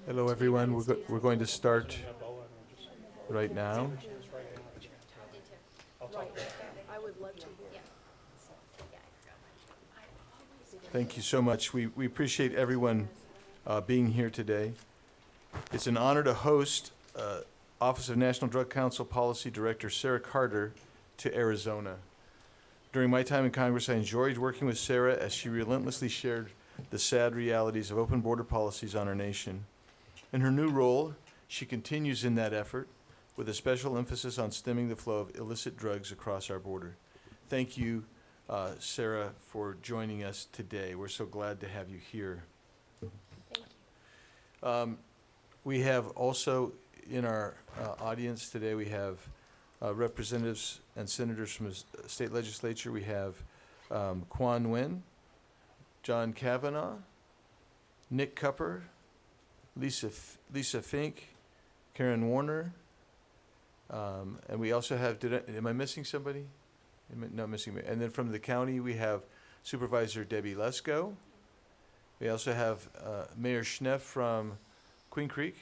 Hello, everyone. We're going to start right now. I would love to hear. Thank you so much. We appreciate everyone being here today. It's an honor to host Office of National Drug Council Policy Director Sara Carter to Arizona. During my time in Congress, I enjoyed working with Sara as she relentlessly shared the sad realities of open border policies on our nation. In her new role, she continues in that effort with a special emphasis on stemming the flow of illicit drugs across our border. Thank you, Sara, for joining us today. We're so glad to have you here. Thank you. We have also in our audience today, we have representatives and senators from the state legislature. We have Quan Nguyen, John Kavanaugh, Nick Cupper, Lisa Fink, Karen Warner, and we also have, am I missing somebody? No, missing me. And then from the county, we have Supervisor Debbie Lesko. We also have Mayor Schneff from Queen Creek.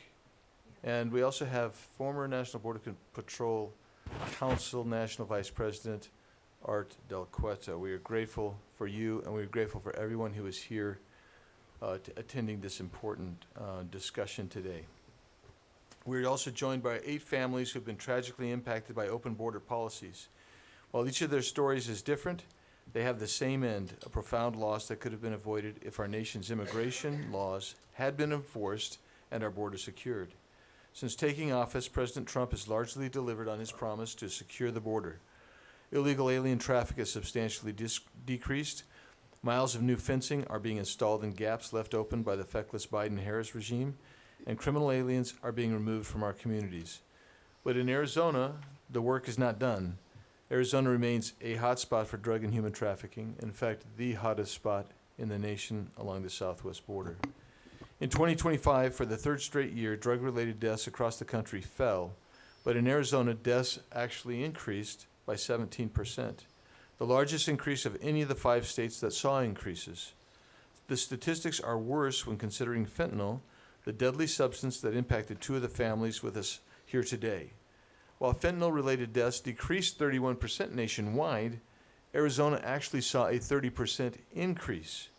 And we also have former National Border Patrol Council National Vice President Art Del Cueto. We are grateful for you, and we're grateful for everyone who is here attending this important discussion today. We're also joined by 8 families who have been tragically impacted by open border policies. While each of their stories is different, they have the same end, a profound loss that could have been avoided if our nation's immigration laws had been enforced and our border secured. Since taking office, President Trump has largely delivered on his promise to secure the border. Illegal alien traffic has substantially decreased. Miles of new fencing are being installed in gaps left open by the feckless Biden-Harris regime, and criminal aliens are being removed from our communities. But in Arizona, the work is not done. Arizona remains a hot spot for drug and human trafficking, in fact, the hottest spot in the nation along the southwest border. In 2025, for the 3rd straight year, drug-related deaths across the country fell, but in Arizona, deaths actually increased by 17%, the largest increase of any of the 5 states that saw increases. The statistics are worse when considering fentanyl, the deadly substance that impacted 2 of the families with us here today. While fentanyl-related deaths decreased 31% nationwide, Arizona actually saw a 30% increase.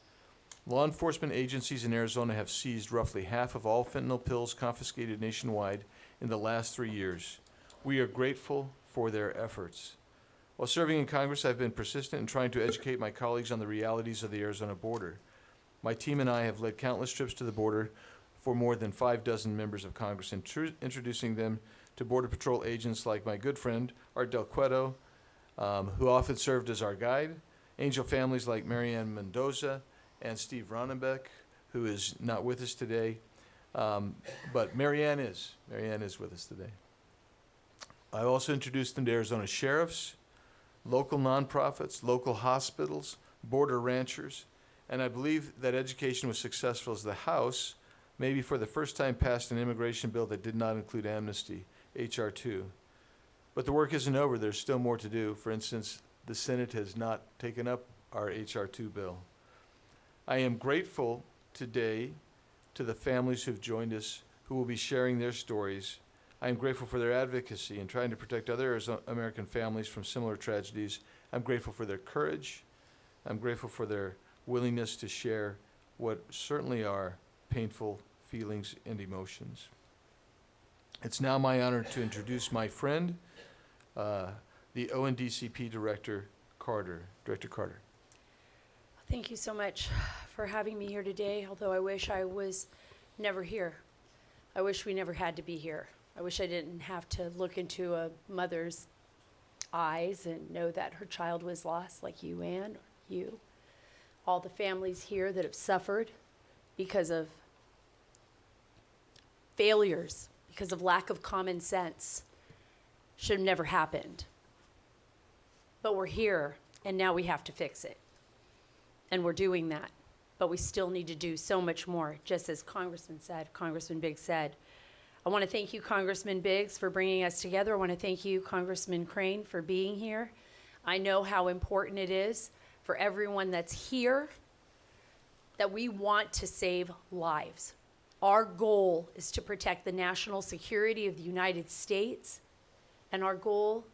Law enforcement agencies in Arizona have seized roughly half of all fentanyl pills confiscated nationwide in the last 3 years. We are grateful for their efforts. While serving in Congress, I've been persistent in trying to educate my colleagues on the realities of the Arizona border. My team and I have led countless trips to the border for more than 6 members of Congress, introducing them to Border Patrol agents like my good friend, Art Del Cueto, who often served as our guide, angel families like Marianne Mendoza and Steve Ronenbeck, who is not with us today, but Marianne is with us today. I also introduced them to Arizona sheriffs, local nonprofits, local hospitals, border ranchers, and I believe that education was successful as the House, maybe for the first time, passed an immigration bill that did not include amnesty, H.R. 2. But the work isn't over. There's still more to do. For instance, the Senate has not taken up our H.R. 2 bill. I am grateful today to the families who've joined us, who will be sharing their stories. I am grateful for their advocacy in trying to protect other American families from similar tragedies. I'm grateful for their courage. I'm grateful for their willingness to share what certainly are painful feelings and emotions. It's now my honor to introduce my friend, the ONDCP Director Carter. Director Carter. Thank you so much for having me here today, although I wish I was never here. I wish we never had to be here. I wish I didn't have to look into a mother's eyes and know that her child was lost, like you, Ann, or you. All the families here that have suffered because of failures, because of lack of common sense, should have never happened. But we're here, and now we have to fix it. And we're doing that. But we still need to do so much more, just as Congressman Biggs said. I want to thank you, Congressman Biggs, for bringing us together. I want to thank you, Congressman Crane, for being here. I know how important it is for everyone that's here that we want to save lives. Our goal is to protect the national security of the United States, and our goal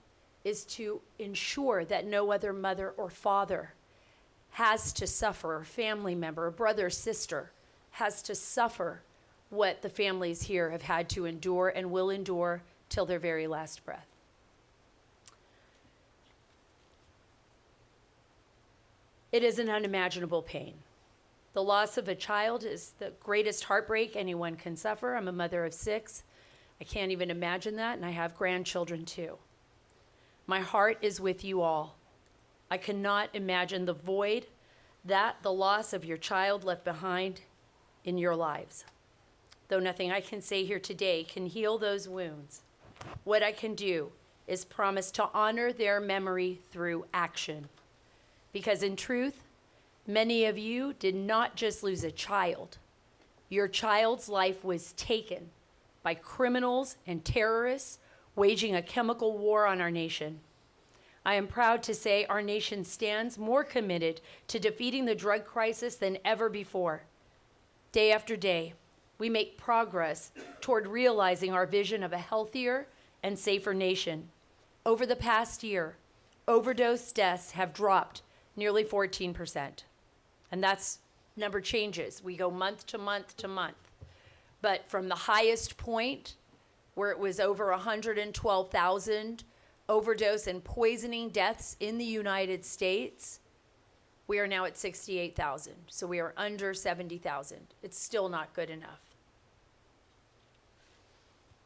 is to ensure that no other mother or father has to suffer, or family member, or brother or sister has to suffer what the families here have had to endure and will endure till their very last breath. It is an unimaginable pain. The loss of a child is the greatest heartbreak anyone can suffer. I'm a mother of 6. I can't even imagine that, and I have grandchildren too. My heart is with you all. I cannot imagine the void that the loss of your child left behind in your lives. Though nothing I can say here today can heal those wounds, what I can do is promise to honor their memory through action. Because in truth, many of you did not just lose a child. Your child's life was taken by criminals and terrorists waging a chemical war on our nation. I am proud to say our nation stands more committed to defeating the drug crisis than ever before. Day after day, we make progress toward realizing our vision of a healthier and safer nation. Over the past year, overdose deaths have dropped nearly 14%. And that's number changes. We go month to month to month. But from the highest point, where it was over 112,000 overdose and poisoning deaths in the United States, we are now at 68,000. So we are under 70,000. It's still not good enough.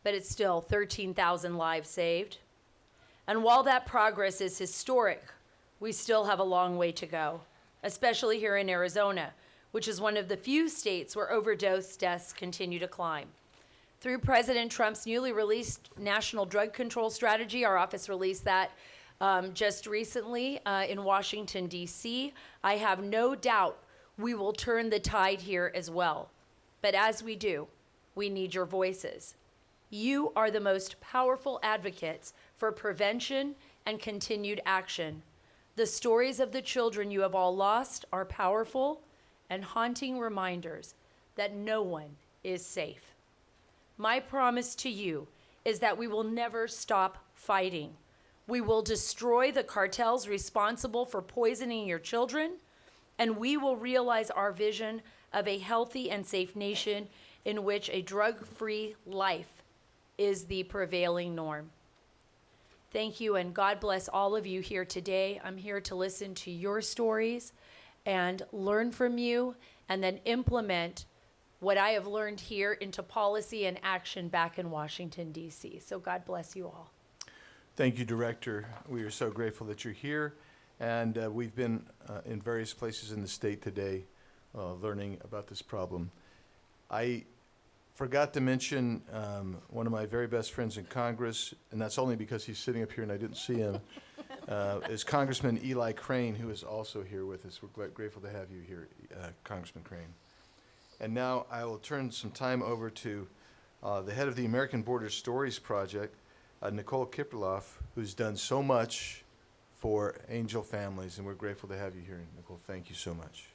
But it's still 13,000 lives saved. And while that progress is historic, we still have a long way to go, especially here in Arizona, which is one of the few states where overdose deaths continue to climb. Through President Trump's newly released National Drug Control Strategy, our office released that just recently in Washington, D.C., I have no doubt we will turn the tide here as well. But as we do, we need your voices. You are the most powerful advocates for prevention and continued action. The stories of the children you have all lost are powerful and haunting reminders that no one is safe. My promise to you is that we will never stop fighting. We will destroy the cartels responsible for poisoning your children, and we will realize our vision of a healthy and safe nation in which a drug-free life is the prevailing norm. Thank you, and God bless all of you here today. I'm here to listen to your stories and learn from you, and then implement what I have learned here into policy and action back in Washington, D.C. So God bless you all. Thank you, Director. We are so grateful that you're here, and we've been in various places in the state today learning about this problem. I forgot to mention one of my very best friends in Congress, and that's only because he's sitting up here and I didn't see him, is Congressman Eli Crane, who is also here with us. We're grateful to have you here, Congressman Crane. And now I will turn some time over to the head of the American Border Stories Project, Nicole Kiprilov, who's done so much for angel families, and we're grateful to have you here, Nicole. Thank you so much.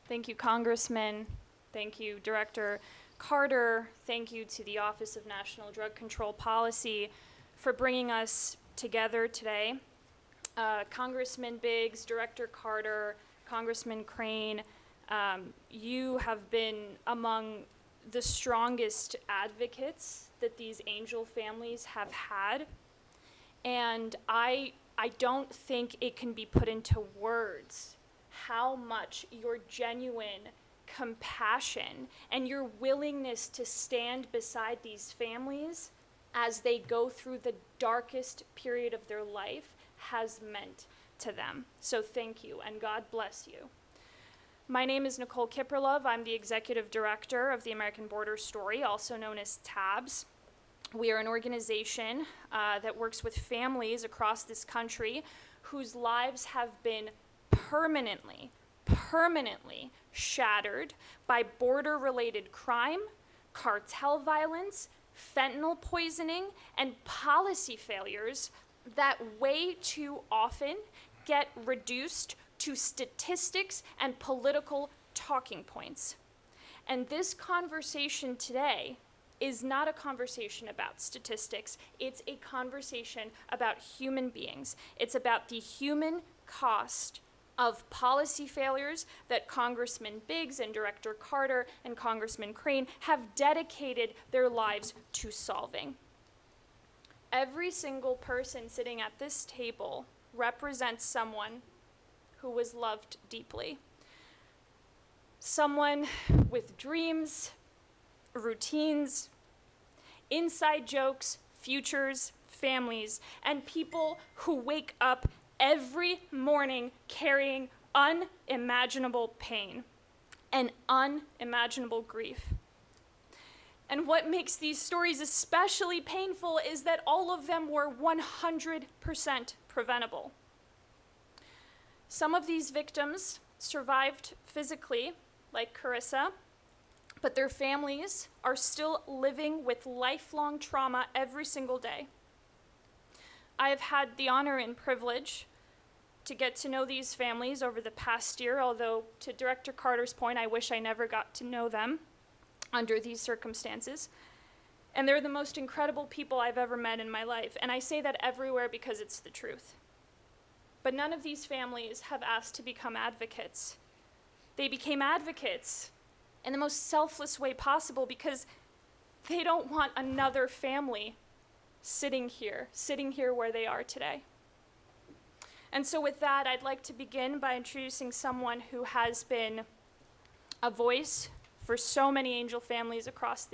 Thank you, Congressman. Thank you, Director Carter. Thank you to the Office of National Drug Control Policy for bringing us together today. Congressman Biggs, Director Carter, Congressman Crane, you have been among the strongest advocates that these angel families have had. And I don't think it can be put into words how much your genuine compassion and your willingness to stand beside these families as they go through the darkest period of their life has meant to them. So thank you, and God bless you. My name is Nicole Kiprilov. I'm the Executive Director of the American Border Story, also known as TABS. We are an organization that works with families across this country whose lives have been permanently shattered by border-related crime, cartel violence, fentanyl poisoning, and policy failures that way too often get reduced to statistics and political talking points. And this conversation today is not a conversation about statistics. It's a conversation about human beings. It's about the human cost of policy failures that Congressman Biggs and Director Carter and Congressman Crane have dedicated their lives to solving. Every single person sitting at this table represents someone who was loved deeply. Someone with dreams, routines, inside jokes, futures, families, and people who wake up every morning carrying unimaginable pain and unimaginable grief. And what makes these stories especially painful is that all of them were 100% preventable. Some of these victims survived physically, like Carissa, but their families are still living with lifelong trauma every single day. I have had the honor and privilege to get to know these families over the past year, although to Director Carter's point, I wish I never got to know them under these circumstances. And they're the most incredible people I've ever met in my life, and I say that everywhere because it's the truth. But none of these families have asked to become advocates. They became advocates in the most selfless way possible because they don't want another family sitting here where they are today. And so with that, I'd like to begin by introducing someone who has been a voice for so many angel families across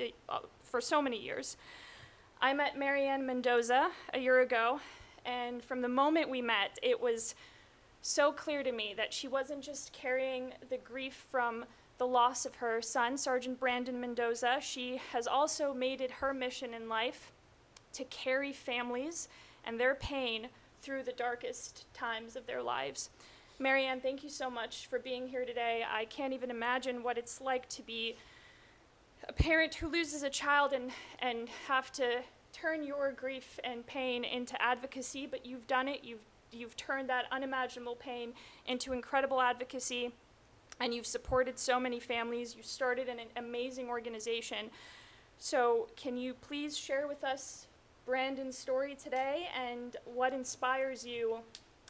for so many years. I met Marianne Mendoza a year ago, and from the moment we met, it was so clear to me that she wasn't just carrying the grief from the loss of her son, Sergeant Brandon Mendoza. She has also made it her mission in life to carry families and their pain through the darkest times of their lives. Marianne, thank you so much for being here today. I can't even imagine what it's like to be a parent who loses a child and have to turn your grief and pain into advocacy, but you've done it. You've turned that unimaginable pain into incredible advocacy, and you've supported so many families. You started an amazing organization. So can you please share with us Brandon's story today and what inspires you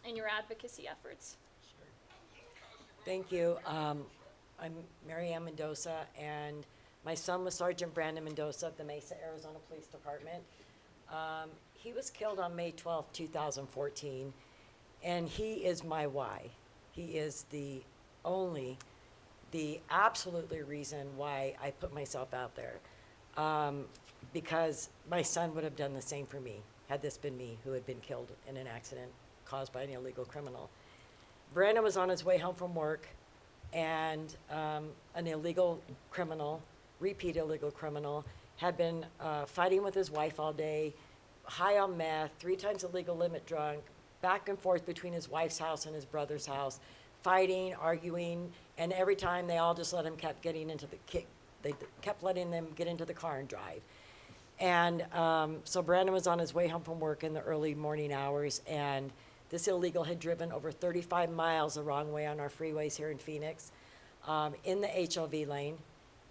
in your advocacy efforts? Thank you. I'm Marianne Mendoza, and my son was Sergeant Brandon Mendoza of the Mesa, Arizona Police Department. He was killed on May 12, 2014, and he is my why. He is the absolutely reason why I put myself out there, because my son would have done the same for me had this been me who had been killed in an accident caused by an illegal criminal. Brandon was on his way home from work, and an illegal criminal, repeat illegal criminal, had been fighting with his wife all day, high on meth, 3 times the legal limit drunk, back and forth between his wife's house and his brother's house, fighting, arguing, and every time they all just let him they kept letting them get into the car and drive. And so Brandon was on his way home from work in the early morning hours, and this illegal had driven over 35 miles the wrong way on our freeways here in Phoenix, in the HOV lane.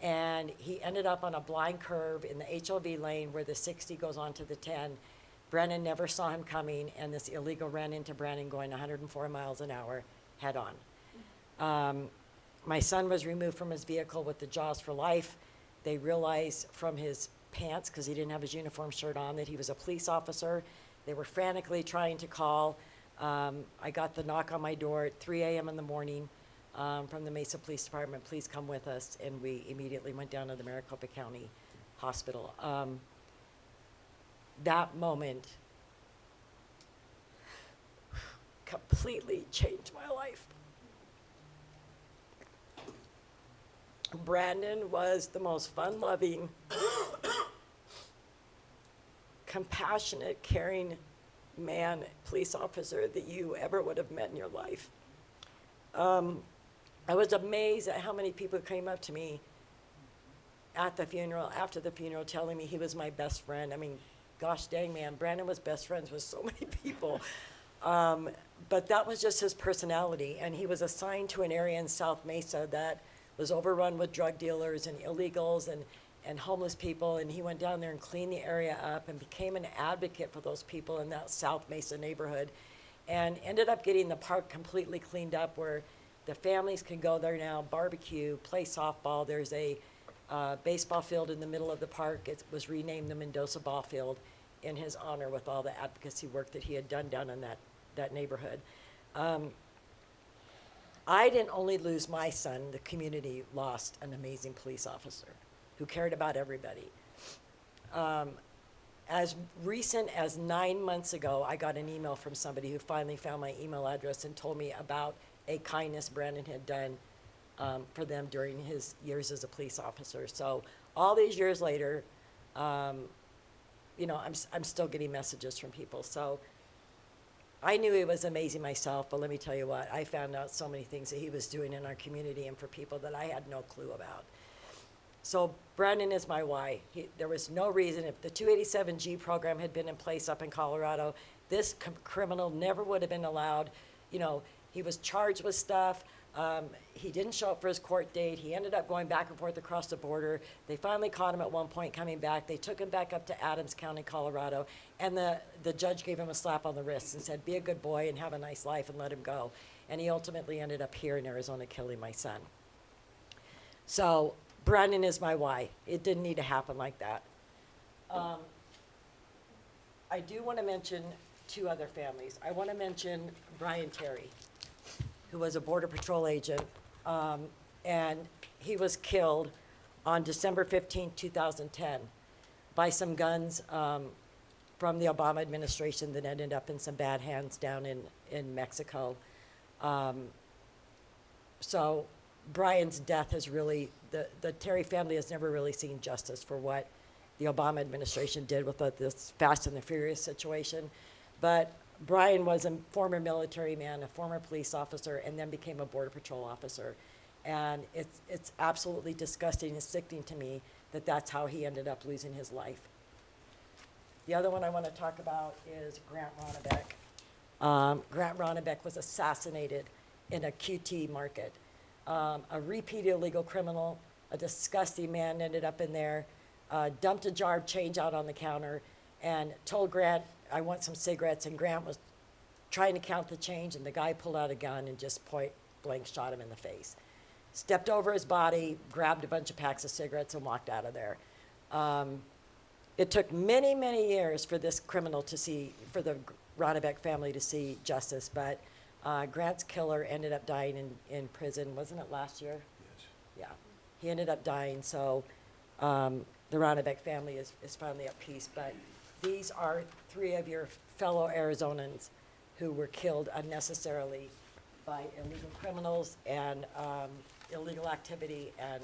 And he ended up on a blind curve in the HOV lane where the 60 goes on to the 10. Brandon never saw him coming, and this illegal ran into Brandon going 104 miles an hour head on. My son was removed from his vehicle with the jaws for life. They realized from his pants, because he didn't have his uniform shirt on, that he was a police officer. They were frantically trying to call. I got the knock on my door at 3 a.m. in the morning from the Mesa Police Department, please come with us, and we immediately went down to the Maricopa County Hospital. That moment completely changed my life. Brandon was the most fun-loving, compassionate, caring man, police officer that you ever would have met in your life. I was amazed at how many people came up to me at the funeral, after the funeral, telling me he was my best friend. I mean, gosh dang, man, Brandon was best friends with so many people. But that was just his personality, and he was assigned to an area in South Mesa that was overrun with drug dealers and illegals and homeless people, and he went down there and cleaned the area up and became an advocate for those people in that South Mesa neighborhood, and ended up getting the park completely cleaned up where the families can go there now, barbecue, play softball. There's a baseball field in the middle of the park. It was renamed the Mendoza Ball Field in his honor with all the advocacy work that he had done down in that neighborhood. I didn't only lose my son, the community lost an amazing police officer who cared about everybody. As recent as 9 months ago, I got an email from somebody who finally found my email address and told me about a kindness Brandon had done for them during his years as a police officer. So all these years later, you know, I'm still getting messages from people. So I knew he was amazing myself, but let me tell you what, I found out so many things that he was doing in our community and for people that I had no clue about. So Brandon is my why. There was no reason, if the 287G program had been in place up in Colorado, this criminal never would have been allowed. You know, he was charged with stuff. He didn't show up for his court date. He ended up going back and forth across the border. They finally caught him at one point coming back. They took him back up to Adams County, Colorado, and the judge gave him a slap on the wrist and said, be a good boy and have a nice life, and let him go. And he ultimately ended up here in Arizona killing my son. So Brandon is my why. It didn't need to happen like that. I do want to mention two other families. I want to mention Brian Terry, who was a Border Patrol agent, and he was killed on December 15, 2010, by some guns from the Obama administration that ended up in some bad hands down in Mexico. So Brian's death has really, the Terry family has never really seen justice for what the Obama administration did with this Fast and the Furious situation. But Brian was a former military man, a former police officer, and then became a Border Patrol officer. And it's absolutely disgusting and sickening to me that that's how he ended up losing his life. The other one I want to talk about is Grant Ronnebeck. Grant Ronnebeck was assassinated in a QT market. A repeat illegal criminal, a disgusting man ended up in there, dumped a jar of change out on the counter and told Grant, I want some cigarettes, and Grant was trying to count the change, and the guy pulled out a gun and just point blank shot him in the face. Stepped over his body, grabbed a bunch of packs of cigarettes, and walked out of there. It took many, many years for this criminal to see, for the Ronnebeck family to see justice, but Grant's killer ended up dying in prison. Wasn't it last year? Yes. Yeah, he ended up dying, so the Ronnebeck family is finally at peace. But these are three of your fellow Arizonans who were killed unnecessarily by illegal criminals and illegal activity, and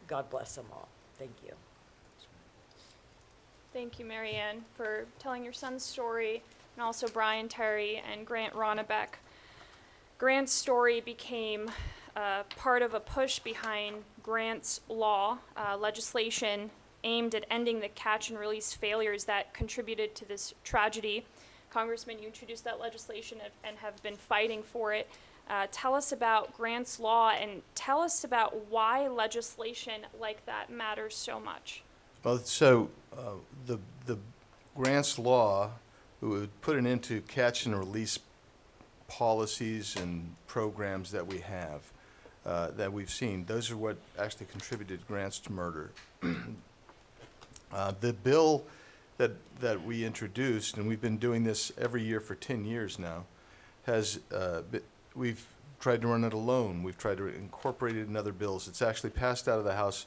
God bless them all. Thank you. Thank you, Marianne, for telling your son's story, and also Brian Terry and Grant Ronnebeck. Grant's story became part of a push behind Grant's law, legislation aimed at ending the catch and release failures that contributed to this tragedy. Congressman, you introduced that legislation and have been fighting for it. Tell us about Grant's law, and tell us about why legislation like that matters so much. Well, so the Grant's law would put an end to catch and release policies and programs that we have, that we've seen. Those are what actually contributed Grant's to murder. The bill that we introduced, and we've been doing this every year for 10 years now, has we've tried to run it alone. We've tried to incorporate it in other bills. It's actually passed out of the House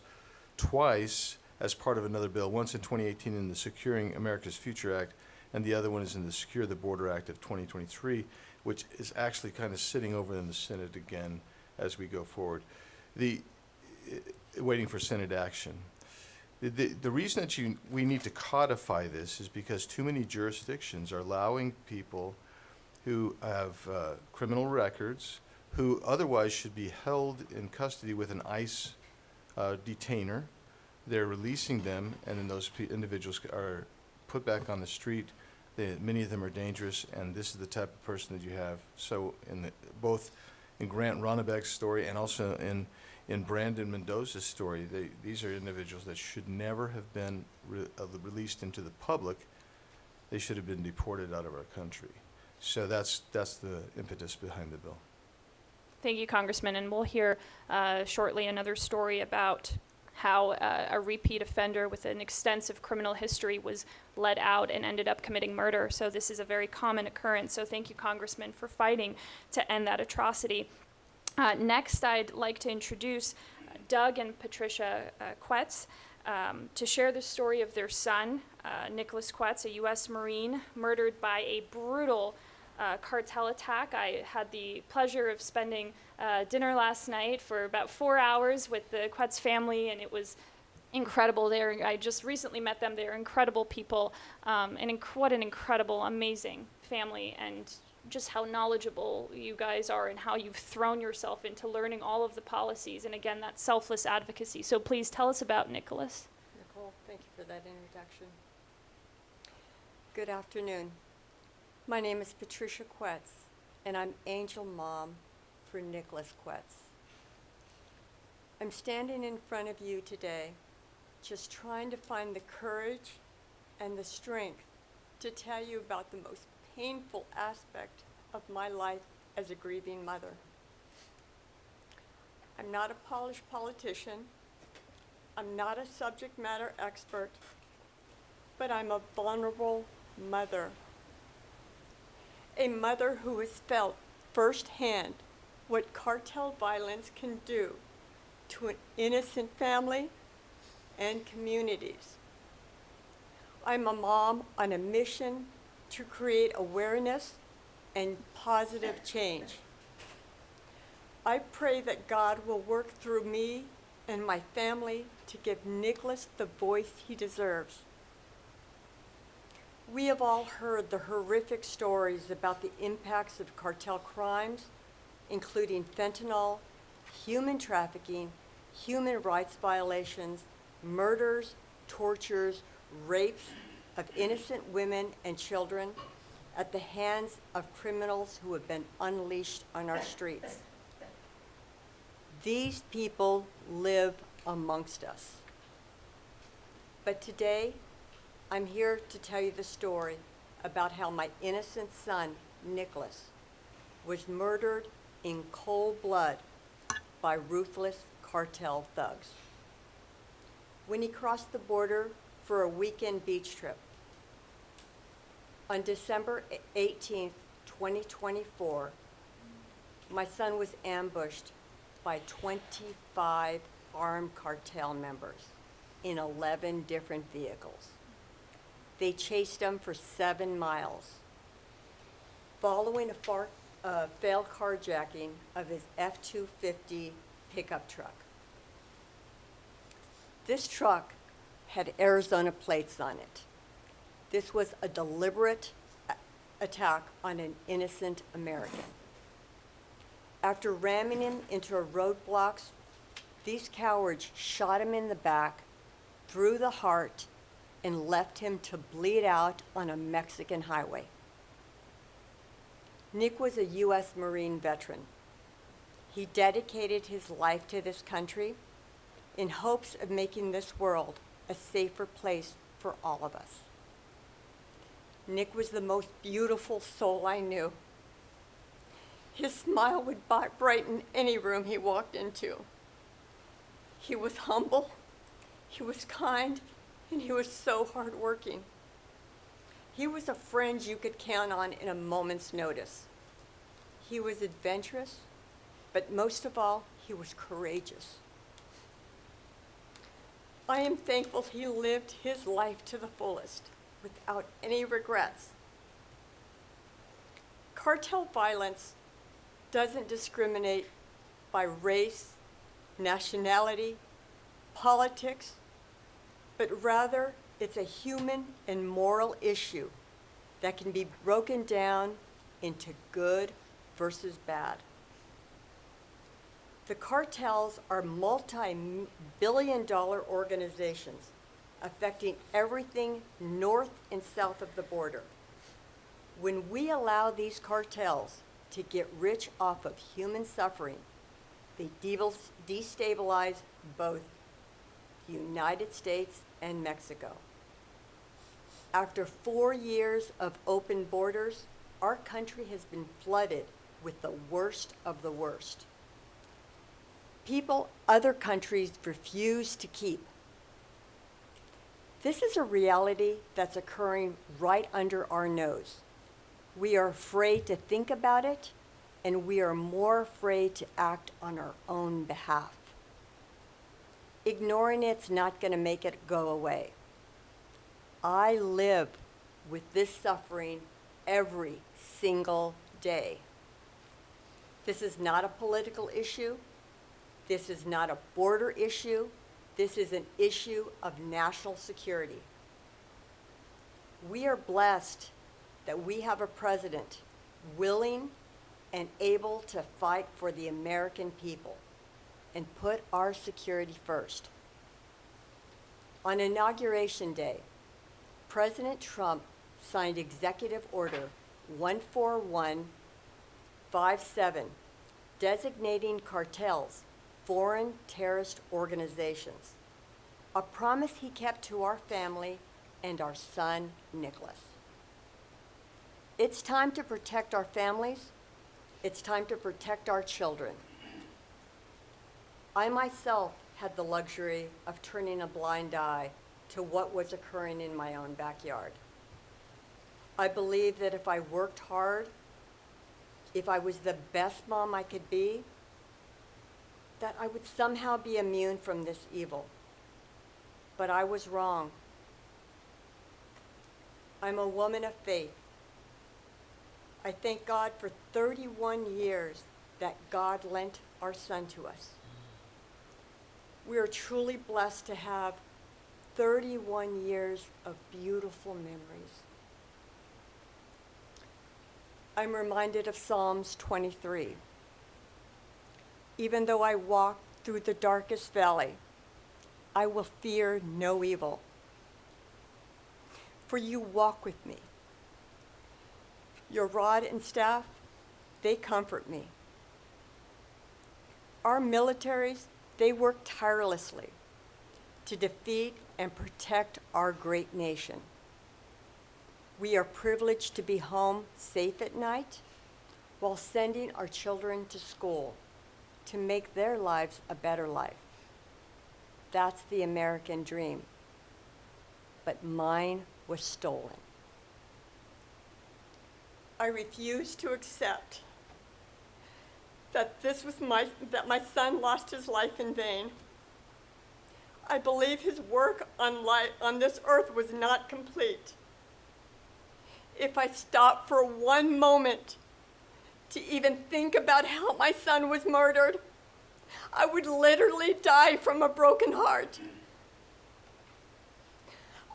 twice as part of another bill, once in 2018 in the Securing America's Future Act, and the other one is in the Secure the Border Act of 2023, which is actually kind of sitting over in the Senate again as we go forward, waiting for Senate action. The reason that we need to codify this is because too many jurisdictions are allowing people who have criminal records, who otherwise should be held in custody with an ICE detainer. They're releasing them, and then those individuals are put back on the street. Many of them are dangerous, and this is the type of person that you have. So both in Grant Ronnebeck's story and also in Brandon Mendoza's story, these are individuals that should never have been released into the public. They should have been deported out of our country. So that's the impetus behind the bill. Thank you, Congressman. And we'll hear shortly another story about how a repeat offender with an extensive criminal history was let out and ended up committing murder. So this is a very common occurrence. So thank you, Congressman, for fighting to end that atrocity. Next, I'd like to introduce Doug and Patricia Quets to share the story of their son, Nicholas Quets, a U.S. Marine, murdered by a brutal cartel attack. I had the pleasure of spending dinner last night for about 4 hours with the Quets family, and it was incredible. I just recently met them. They're incredible people, and what an incredible, amazing family, and just how knowledgeable you guys are and how you've thrown yourself into learning all of the policies, and again, that selfless advocacy. So please tell us about Nicholas. Nicole, thank you for that introduction. Good afternoon. My name is Patricia Quets, and I'm angel mom for Nicholas Quets. I'm standing in front of you today just trying to find the courage and the strength to tell you about the most painful aspect of my life as a grieving mother. I'm not a polished politician. I'm not a subject matter expert, but I'm a vulnerable mother. A mother who has felt firsthand what cartel violence can do to an innocent family and communities. I'm a mom on a mission to create awareness and positive change. I pray that God will work through me and my family to give Nicholas the voice he deserves. We have all heard the horrific stories about the impacts of cartel crimes, including fentanyl, human trafficking, human rights violations, murders, tortures, rapes of innocent women and children at the hands of criminals who have been unleashed on our streets. These people live amongst us. But today, I'm here to tell you the story about how my innocent son, Nicholas, was murdered in cold blood by ruthless cartel thugs. When he crossed the border for a weekend beach trip, on December 18th, 2024, my son was ambushed by 25 armed cartel members in 11 different vehicles. They chased him for 7 miles. Following a failed carjacking of his F-250 pickup truck. This truck had Arizona plates on it. This was a deliberate attack on an innocent American. After ramming him into roadblocks, these cowards shot him in the back, through the heart, and left him to bleed out on a Mexican highway. Nick was a U.S. Marine veteran. He dedicated his life to this country in hopes of making this world a safer place for all of us. Nick was the most beautiful soul I knew. His smile would brighten any room he walked into. He was humble, he was kind, and he was so hardworking. He was a friend you could count on in a moment's notice. He was adventurous, but most of all, he was courageous. I am thankful he lived his life to the fullest, without any regrets. Cartel violence doesn't discriminate by race, nationality, politics, but rather it's a human and moral issue that can be broken down into good versus bad. The cartels are multi-billion-dollar organizations affecting everything north and south of the border. When we allow these cartels to get rich off of human suffering, They destabilize both the United States and Mexico. After 4 years of open borders, our country has been flooded with the worst of the worst. People other countries refuse to keep. This is a reality that's occurring right under our nose. We are afraid to think about it, and we are more afraid to act on our own behalf. Ignoring it's not going to make it go away. I live with this suffering every single day. This is not a political issue. This is not a border issue. This is an issue of national security. We are blessed that we have a president willing and able to fight for the American people and put our security first. On Inauguration Day, President Trump signed Executive Order 14157, designating cartels foreign terrorist organizations, a promise he kept to our family and our son, Nicholas. It's time to protect our families. It's time to protect our children. I myself had the luxury of turning a blind eye to what was occurring in my own backyard. I believe that if I worked hard, if I was the best mom I could be, that I would somehow be immune from this evil. But I was wrong. I'm a woman of faith. I thank God for 31 years that God lent our son to us. We are truly blessed to have 31 years of beautiful memories. I'm reminded of Psalms 23. Even though I walk through the darkest valley, I will fear no evil. For you walk with me. Your rod and staff, they comfort me. Our militaries, they work tirelessly to defeat and protect our great nation. We are privileged to be home safe at night while sending our children to school to make their lives a better life. That's the American dream. But mine was stolen. I refuse to accept that my son lost his life in vain. I believe his work on this earth was not complete. If I stopped for one moment to even think about how my son was murdered, I would literally die from a broken heart.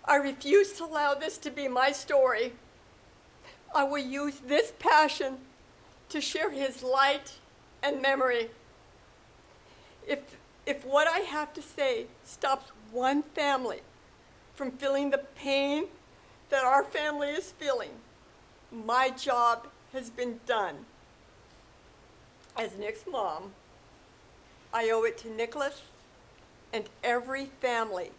I refuse to allow this to be my story. I will use this passion to share his light and memory. If what I have to say stops one family from feeling the pain that our family is feeling, my job has been done. As Nick's mom, I owe it to Nicholas and every family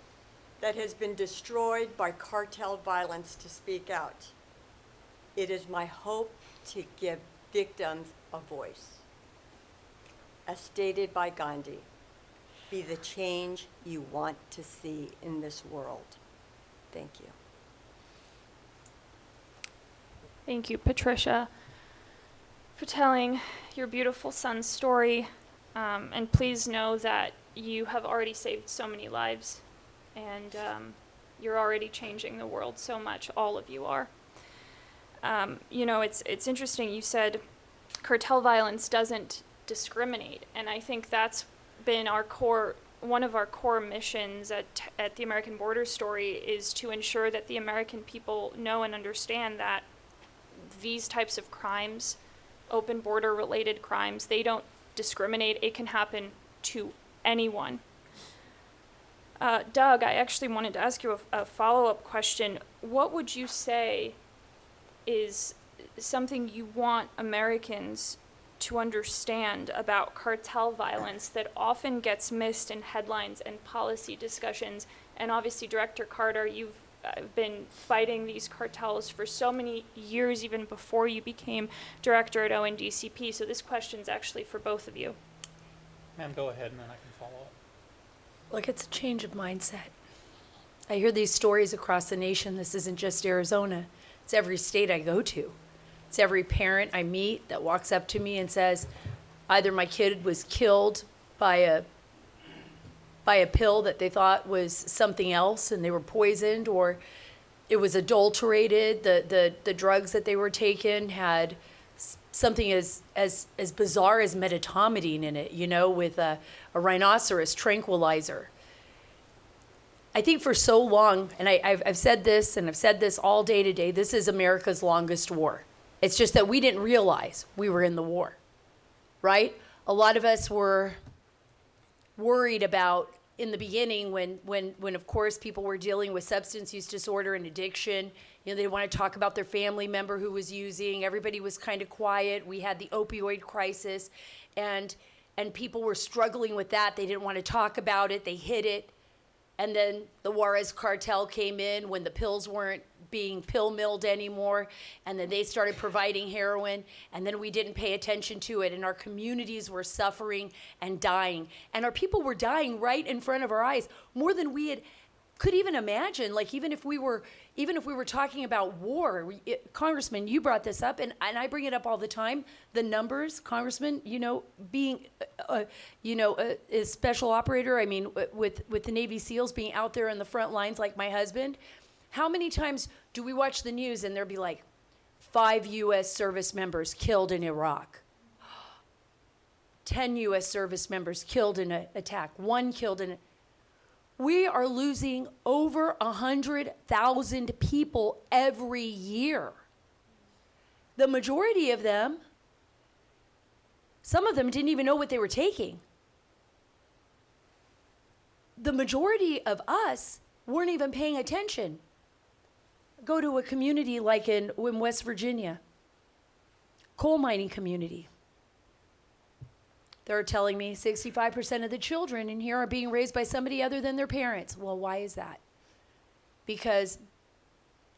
that has been destroyed by cartel violence to speak out. It is my hope to give victims a voice. As stated by Gandhi, be the change you want to see in this world. Thank you. Thank you, Patricia, for telling your beautiful son's story. And please know that you have already saved so many lives, and you're already changing the world so much. All of you are. You know, it's interesting. You said cartel violence doesn't discriminate, and I think that's been one of our core missions at the American Border Story, is to ensure that the American people know and understand that these types of crimes, open border related crimes, they don't discriminate. It can happen to anyone. Doug, I actually wanted to ask you a follow-up question. What would you say is something you want Americans to understand about cartel violence that often gets missed in headlines and policy discussions. And obviously, Director Carter, you've been fighting these cartels for so many years, even before you became director at ONDCP. So this question's actually for both of you. Ma'am, go ahead and then I can follow up. Look, it's a change of mindset. I hear these stories across the nation. This isn't just Arizona. It's every state I go to. It's every parent I meet that walks up to me and says, either my kid was killed by a pill that they thought was something else and they were poisoned, or it was adulterated. The drugs that they were taking had something as bizarre as medetomidine in it, with a rhinoceros tranquilizer. I think for so long, and I've said this, and I've said this all day today, this is America's longest war. It's just that we didn't realize we were in the war, right? A lot of us were worried about in the beginning when of course people were dealing with substance use disorder and addiction. They didn't want to talk about their family member who was using. Everybody was kind of quiet. We had the opioid crisis, and people were struggling with that. They didn't want to talk about it. They hid it. And then the Juarez cartel came in when the pills weren't being pill milled anymore, and then they started providing heroin, and then we didn't pay attention to it, and our communities were suffering and dying, and our people were dying right in front of our eyes, more than we could even imagine. Like even if we were talking about war, Congressman, you brought this up, and I bring it up all the time. The numbers, Congressman, being a special operator. I mean, with the Navy SEALs being out there in the front lines, like my husband. How many times do we watch the news and there'll be like 5 U.S. service members killed in Iraq, 10 U.S. service members killed in an attack, 1 killed in We are losing over 100,000 people every year. The majority of them, some of them didn't even know what they were taking. The majority of us weren't even paying attention. Go to a community like in West Virginia, coal mining community. They're telling me 65% of the children in here are being raised by somebody other than their parents. Well, why is that? Because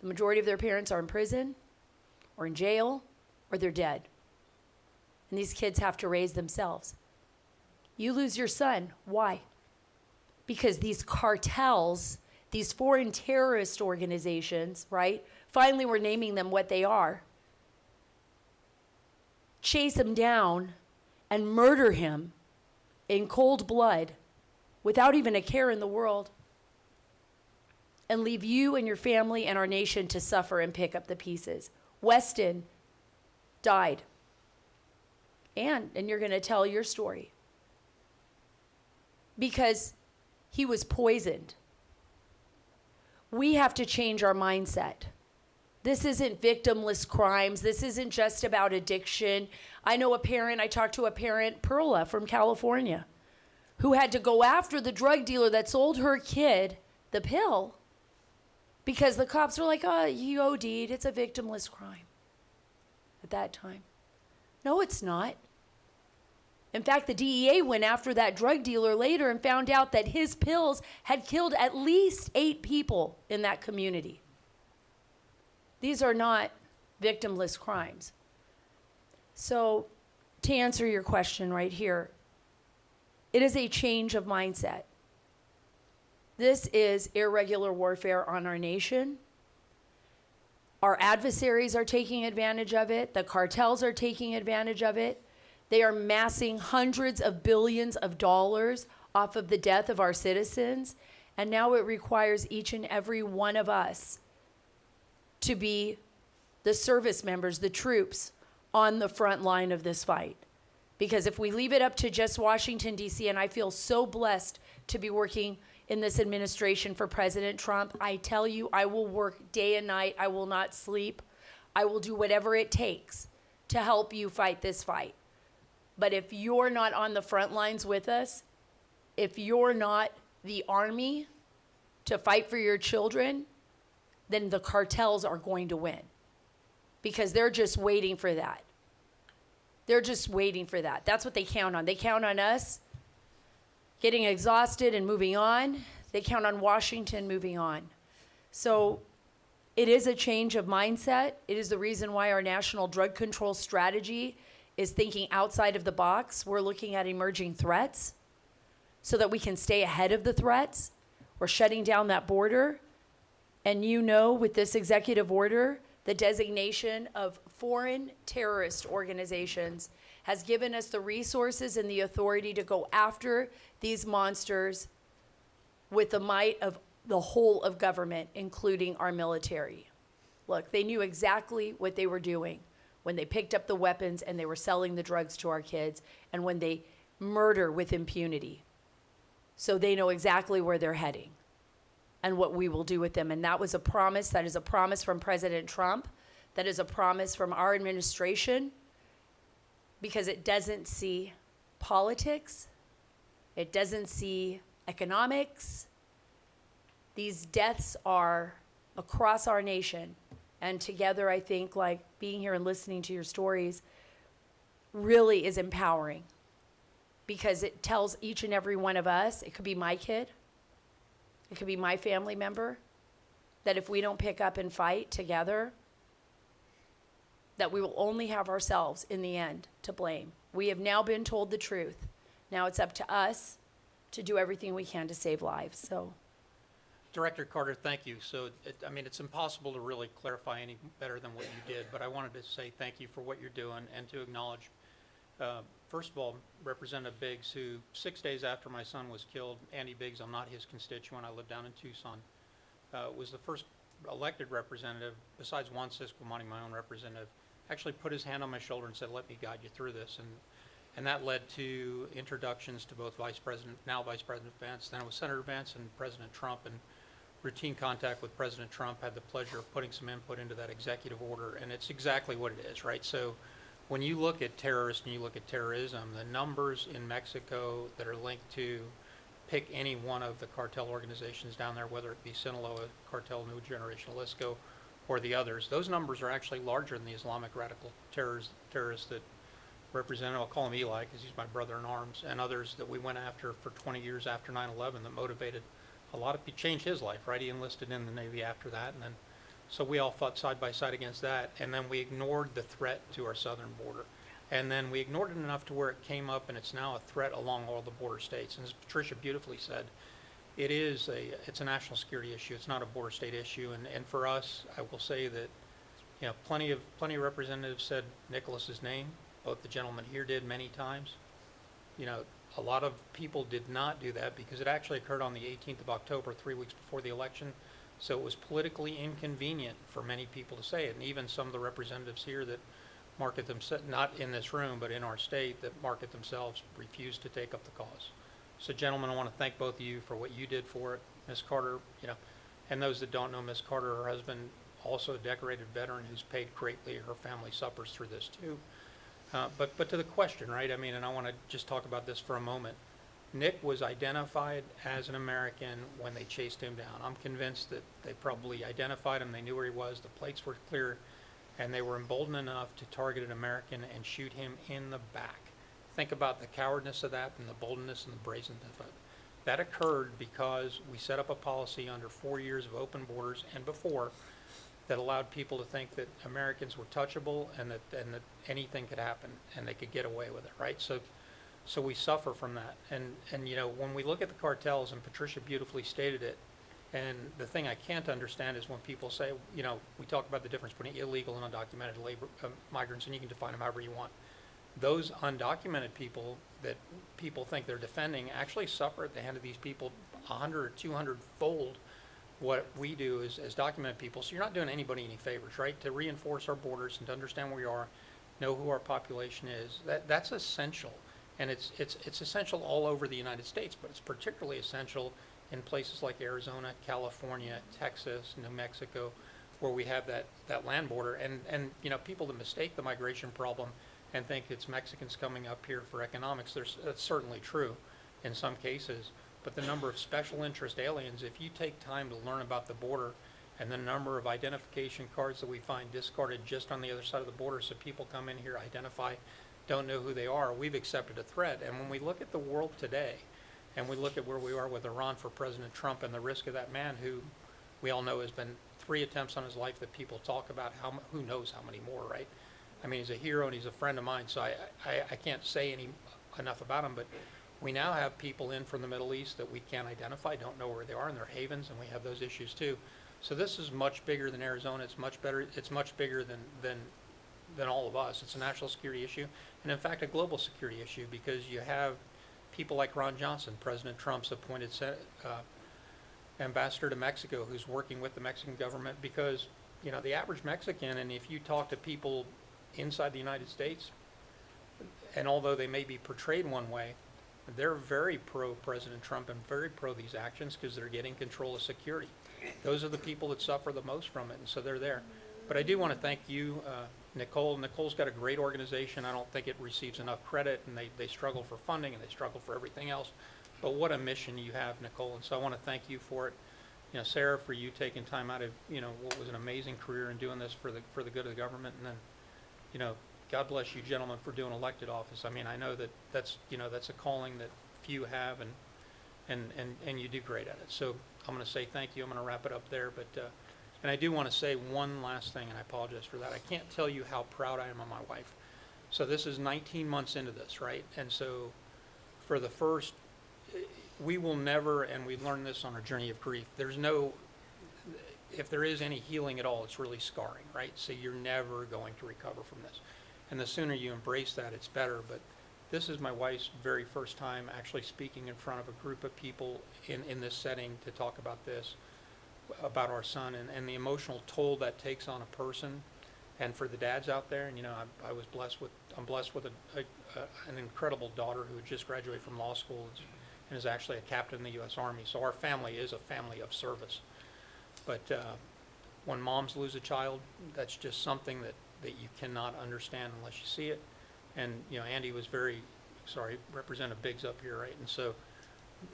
the majority of their parents are in prison or in jail or they're dead. And these kids have to raise themselves. You lose your son. Why? Because these cartels, these foreign terrorist organizations, right? Finally, we're naming them what they are. Chase him down and murder him in cold blood without even a care in the world, and leave you and your family and our nation to suffer and pick up the pieces. Weston died. And you're going to tell your story. Because he was poisoned. We have to change our mindset. This isn't victimless crimes. This isn't just about addiction. I talked to a parent, Perla from California, who had to go after the drug dealer that sold her kid the pill because the cops were like, oh, he OD'd. It's a victimless crime at that time. No, it's not. In fact, the DEA went after that drug dealer later and found out that his pills had killed at least 8 people in that community. These are not victimless crimes. So, to answer your question right here, it is a change of mindset. This is irregular warfare on our nation. Our adversaries are taking advantage of it. The cartels are taking advantage of it. They are massing hundreds of billions of dollars off of the death of our citizens. And now it requires each and every one of us to be the service members, the troops on the front line of this fight. Because if we leave it up to just Washington, D.C., and I feel so blessed to be working in this administration for President Trump, I tell you, I will work day and night. I will not sleep. I will do whatever it takes to help you fight this fight. But if you're not on the front lines with us, if you're not the army to fight for your children, then the cartels are going to win. Because they're just waiting for that. They're just waiting for that. That's what they count on. They count on us getting exhausted and moving on. They count on Washington moving on. So it is a change of mindset. It is the reason why our national drug control strategy is thinking outside of the box. We're looking at emerging threats so that we can stay ahead of the threats. We're shutting down that border. And you know, with this executive order, the designation of foreign terrorist organizations has given us the resources and the authority to go after these monsters with the might of the whole of government, including our military. Look, they knew exactly what they were doing when they picked up the weapons and they were selling the drugs to our kids, and when they murder with impunity. So they know exactly where they're heading and what we will do with them. And that was a promise. That is a promise from President Trump. That is a promise from our administration, because it doesn't see politics. It doesn't see economics. These deaths are across our nation. And together, I think, like, being here and listening to your stories really is empowering, because it tells each and every one of us, it could be my kid, it could be my family member, that if we don't pick up and fight together, that we will only have ourselves in the end to blame. We have now been told the truth. Now it's up to us to do everything we can to save lives. So, Director Carter, thank you. So, I mean, it's impossible to really clarify any better than what you did, but I wanted to say thank you for what you're doing and to acknowledge, first of all, Representative Biggs, who 6 days after my son was killed, Andy Biggs, I'm not his constituent, I live down in Tucson, was the first elected representative, besides Juan Ciscomani, my own representative, actually put his hand on my shoulder and said, let me guide you through this. And that led to introductions to both now Vice President Vance, then it was Senator Vance and President Trump, and routine contact with President Trump. Had the pleasure of putting some input into that executive order, and it's exactly what it is, right? So when you look at terrorists and you look at terrorism, the numbers in Mexico that are linked to, pick any one of the cartel organizations down there, whether it be Sinaloa, Cartel New Generation, Jalisco, or the others, those numbers are actually larger than the Islamic radical terrorists that Representative, I'll call him Eli because he's my brother in arms, and others that we went after for 20 years after 9/11 that motivated a lot of people, changed his life, right? He enlisted in the Navy after that, and then, so we all fought side by side against that, and then we ignored the threat to our southern border. And then we ignored it enough to where it came up, and it's now a threat along all the border states. And as Patricia beautifully said, it's a national security issue. It's not a border state issue. And for us, I will say that, you know, plenty of representatives said Nicholas's name. Both the gentlemen here did many times. You know, a lot of people did not do that because it actually occurred on the 18th of October, 3 weeks before the election. So it was politically inconvenient for many people to say it. And even some of the representatives here that market themselves, not in this room, but in our state, that market themselves, refused to take up the cause. So gentlemen, I want to thank both of you for what you did for it. Ms. Carter, you know, and those that don't know Ms. Carter, her husband, also a decorated veteran who's paid greatly. Her family suffers through this too. But to the question, right? I mean, and I want to just talk about this for a moment. Nick was identified as an American when they chased him down. I'm convinced that they probably identified him. They knew where he was. The plates were clear, and they were emboldened enough to target an American and shoot him in the back. Think about the cowardness of that and the boldness and the brazenness of it. That occurred because we set up a policy under 4 years of open borders and before that allowed people to think that Americans were touchable and that anything could happen and they could get away with it, right? So we suffer from that. And you know, when we look at the cartels, and Patricia beautifully stated it, and the thing I can't understand is when people say, you know, we talk about the difference between illegal and undocumented labor migrants, and you can define them however you want. Those undocumented people that people think they're defending actually suffer at the hand of these people 100 or 200 fold what we do as documented people. So you're not doing anybody any favors, right? To reinforce our borders and to understand where we are, know who our population is, that's essential. And it's essential all over the United States, but it's particularly essential in places like Arizona, California, Texas, New Mexico, where we have that land border. And you know, people that mistake the migration problem and think it's Mexicans coming up here for economics, that's certainly true in some cases. But the number of special interest aliens, if you take time to learn about the border and the number of identification cards that we find discarded just on the other side of the border, so people come in here, identify don't know who they are, we've accepted a threat. And when we look at the world today, and we look at where we are with Iran for President Trump and the risk of that man who we all know has been 3 attempts on his life that people talk about, who knows how many more, right? I mean, he's a hero and he's a friend of mine, so I can't say enough about him, but we now have people in from the Middle East that we can't identify, don't know where they are, and they're havens, and we have those issues too. So this is much bigger than Arizona. It's much bigger than all of us. It's a national security issue, and in fact, a global security issue, because you have people like Ron Johnson, President Trump's appointed ambassador to Mexico, who's working with the Mexican government, because, you know, the average Mexican, and if you talk to people inside the United States, and although they may be portrayed one way, they're very pro-President Trump and very pro these actions because they're getting control of security. Those are the people that suffer the most from it, and so they're there. But I do want to thank you, Nicole. Nicole's got a great organization. I don't think it receives enough credit, and they struggle for funding and they struggle for everything else. But what a mission you have, Nicole, and so I want to thank you for it. You know, Sarah, for you taking time out of, you know, what was an amazing career and doing this for the good of the government, and then, you know, God bless you gentlemen for doing elected office. I mean, I know that's a calling that few have, and you do great at it. So I'm going to say thank you. I'm going to wrap it up there, but and I do want to say one last thing, and I apologize for that. I can't tell you how proud I am of my wife. So this is 19 months into this, right? And so for the first, we will never, and we learned this on our journey of grief, if there is any healing at all, it's really scarring, right? So you're never going to recover from this. And the sooner you embrace that, it's better. But this is my wife's very first time actually speaking in front of a group of people in this setting to talk about this, about our son, and the emotional toll that takes on a person. And for the dads out there, and you know, I'm blessed with an incredible daughter who just graduated from law school and is actually a captain in the U.S. Army. So our family is a family of service. But when moms lose a child, that's just something that you cannot understand unless you see it. And, you know, Andy was Representative Biggs up here, right? And so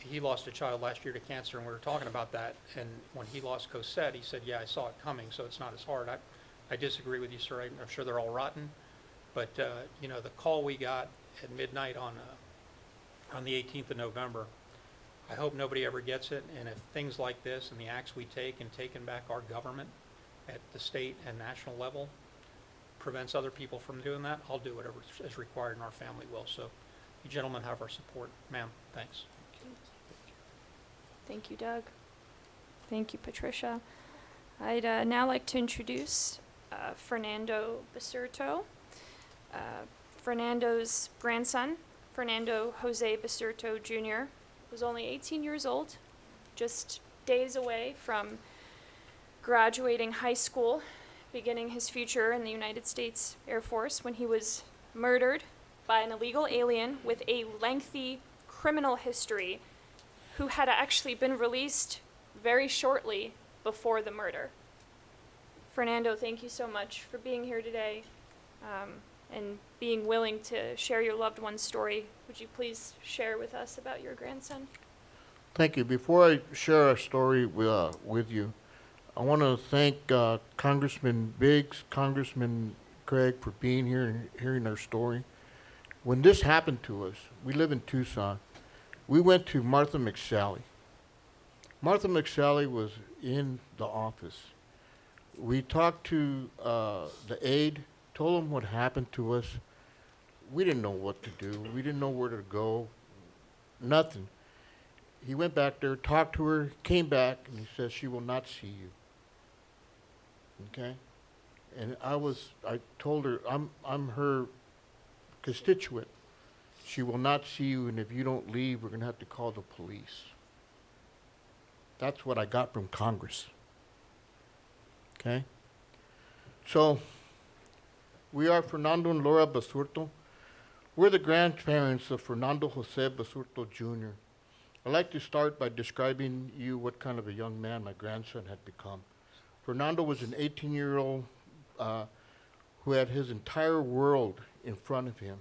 he lost a child last year to cancer, and we were talking about that. And when he lost Cosette, he said, yeah, I saw it coming, so it's not as hard. I disagree with you, sir. I'm sure they're all rotten. But, you know, the call we got at midnight on the 18th of November, I hope nobody ever gets it. And if things like this and the acts we take in taking back our government at the state and national level prevents other people from doing that, I'll do whatever is required, and our family will. So you gentlemen have our support. Ma'am, thanks. Thank you, Doug. Thank you, Patricia. I'd now like to introduce Fernando Basurto. Fernando's grandson, Fernando Jose Basurto Jr., was only 18 years old, just days away from graduating high school, beginning his future in the United States Air Force, when he was murdered by an illegal alien with a lengthy criminal history who had actually been released very shortly before the murder. Fernando, thank you so much for being here today and being willing to share your loved one's story. Would you please share with us about your grandson? Thank you. Before I share our story with you, I want to thank Congressman Biggs, Congressman Craig for being here and hearing our story. When this happened to us, we live in Tucson, we went to Martha McSally. Martha McSally was in the office. We talked to the aide, told him what happened to us. We didn't know what to do. We didn't know where to go, nothing. He went back there, talked to her, came back, and he says, she will not see you. Okay? And I told her, I'm her constituent. She will not see you, and if you don't leave, we're going to have to call the police. That's what I got from Congress. Okay? So, we are Fernando and Laura Basurto. We're the grandparents of Fernando Jose Basurto Jr. I'd like to start by describing you what kind of a young man my grandson had become. Fernando was an 18-year-old who had his entire world in front of him.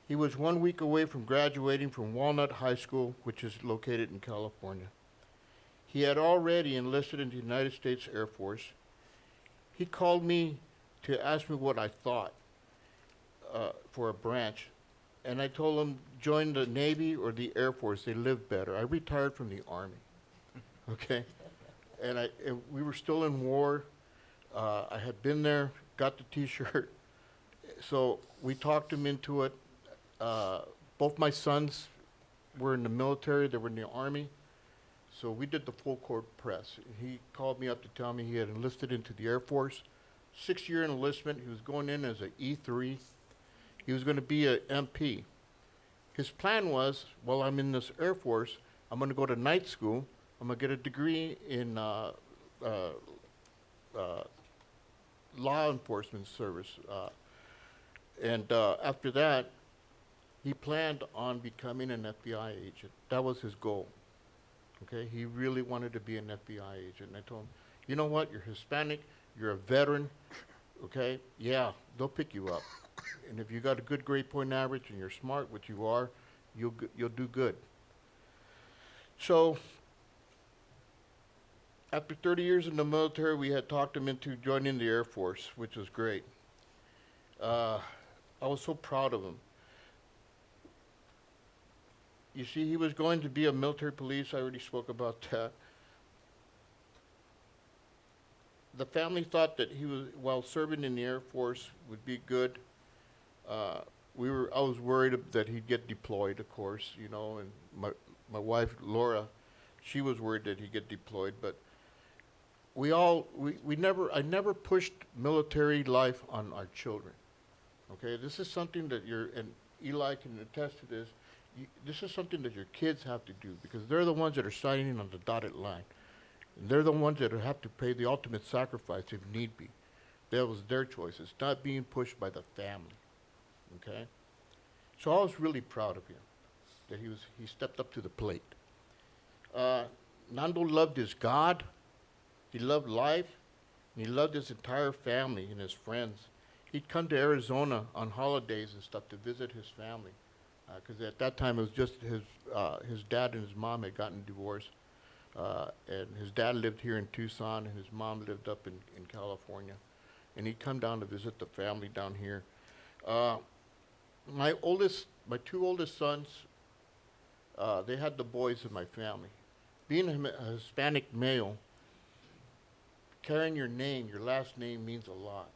He was 1 week away from graduating from Walnut High School, which is located in California. He had already enlisted in the United States Air Force. He called me to ask me what I thought. for a branch, and I told him join the Navy or the Air Force. They live better. I retired from the Army, okay, and we were still in war. I had been there, got the T-shirt, so we talked him into it. Both my sons were in the military. They were in the Army. So we did the full court press. He called me up to tell me he had enlisted into the Air Force. 6-year enlistment. He was going in as an E3. He was going to be a MP. His plan was, while I'm in this Air Force, I'm going to go to night school. I'm going to get a degree in law enforcement service. And after that, he planned on becoming an FBI agent. That was his goal. Okay, he really wanted to be an FBI agent. And I told him, you know what, you're Hispanic, you're a veteran, okay, yeah, they'll pick you up. And if you got a good grade point average and you're smart, which you are, you'll do good. So, after 30 years in the military, we had talked him into joining the Air Force, which was great. I was so proud of him. You see, he was going to be a military police. I already spoke about that. The family thought that he was, while serving in the Air Force, would be good. I was worried that he'd get deployed, of course, you know, and my wife, Laura, she was worried that he'd get deployed, but I never pushed military life on our children, okay? This is something that and Eli can attest to this, this is something that your kids have to do because they're the ones that are signing on the dotted line. And they're the ones that have to pay the ultimate sacrifice if need be. That was their choice. It's not being pushed by the family, okay? So I was really proud of him, that he stepped up to the plate. Nando loved his God, he loved life, and he loved his entire family and his friends. He'd come to Arizona on holidays and stuff to visit his family. Because at that time it was just his dad and his mom had gotten divorced. And his dad lived here in Tucson and his mom lived up in California. And he'd come down to visit the family down here. My two oldest sons, they had the boys in my family. Being a Hispanic male, carrying your name, your last name means a lot.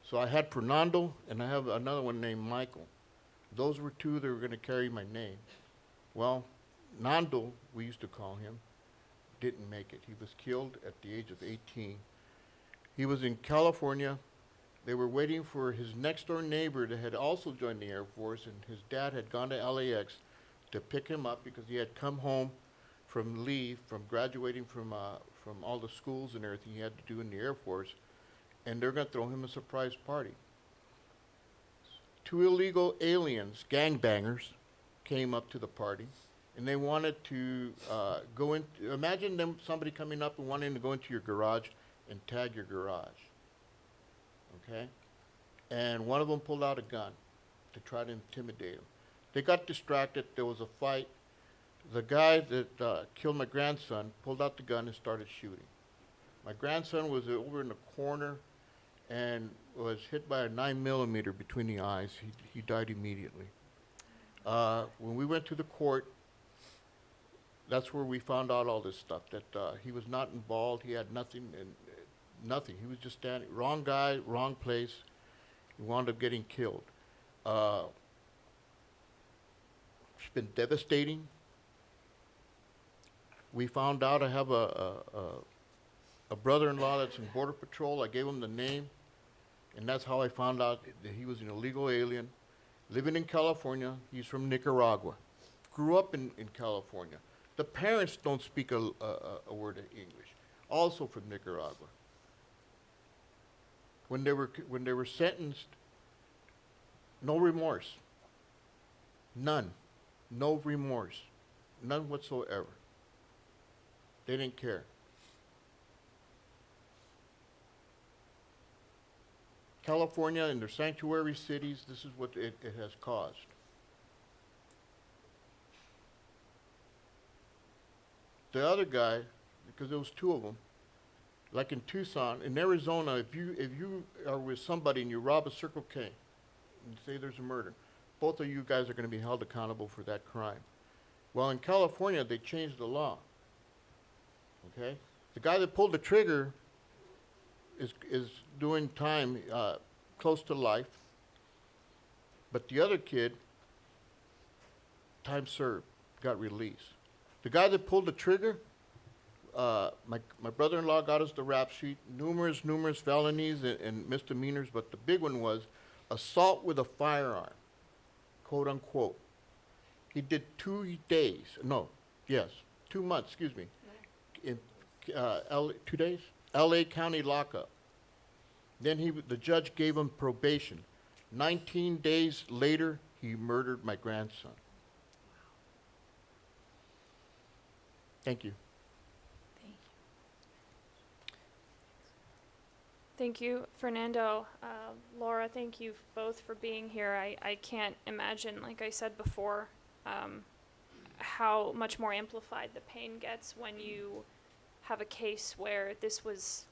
So I had Fernando and I have another one named Michael. Those were two that were going to carry my name. Well, Nando, we used to call him, didn't make it. He was killed at the age of 18. He was in California. They were waiting for his next door neighbor that had also joined the Air Force, and his dad had gone to LAX to pick him up because he had come home from leave, from graduating from all the schools and everything he had to do in the Air Force, and they're going to throw him a surprise party. 2 illegal aliens, gangbangers, came up to the party, and they wanted to go in. Imagine somebody coming up and wanting to go into your garage and tag your garage. Okay, and one of them pulled out a gun to try to intimidate him. They got distracted. There was a fight. The guy that killed my grandson pulled out the gun and started shooting. My grandson was over in the corner and was hit by a 9mm between the eyes. He died immediately. When we went to the court, that's where we found out all this stuff, that he was not involved. He had nothing. Nothing. He was just standing, wrong guy, wrong place. He wound up getting killed. It's been devastating. We found out I have a brother-in-law that's in Border Patrol. I gave him the name, and that's how I found out that he was an illegal alien, living in California. He's from Nicaragua. Grew up in California. The parents don't speak a word of English. Also from Nicaragua. When they were sentenced, no remorse. None. No remorse. None whatsoever. They didn't care. California and their sanctuary cities, this is what it has caused. The other guy, because there was 2 of them, like in Tucson, in Arizona, if you are with somebody and you rob a Circle K, and say there's a murder. Both of you guys are going to be held accountable for that crime. Well, in California, they changed the law. Okay? The guy that pulled the trigger is doing time close to life, but the other kid, time served, got released. The guy that pulled the trigger, my brother-in-law got us the rap sheet, numerous felonies and misdemeanors, but the big one was assault with a firearm, quote unquote. He did 2 days, 2 months, excuse me, in 2 days, LA County lockup. Then the judge gave him probation. 19 days later, he murdered my grandson. Thank you. Thank you, Fernando. Laura, thank you both for being here. I can't imagine, like I said before, how much more amplified the pain gets when you have a case where this was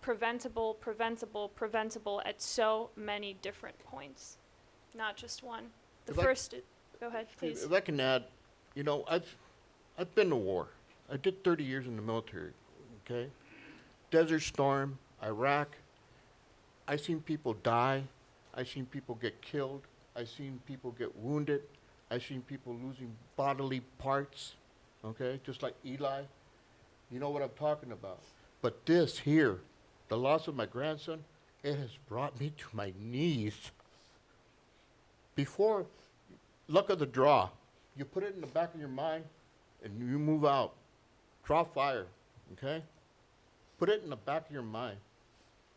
preventable at so many different points, not just one. Go ahead, please. If I can add, I've been to war. I did 30 years in the military, okay? Desert Storm, Iraq. I seen people die. I seen people get killed. I seen people get wounded. I seen people losing bodily parts, okay? Just like Eli. You know what I'm talking about. But this here, the loss of my grandson, it has brought me to my knees. Before, luck of the draw, you put it in the back of your mind and you move out. Draw fire, okay? Put it in the back of your mind.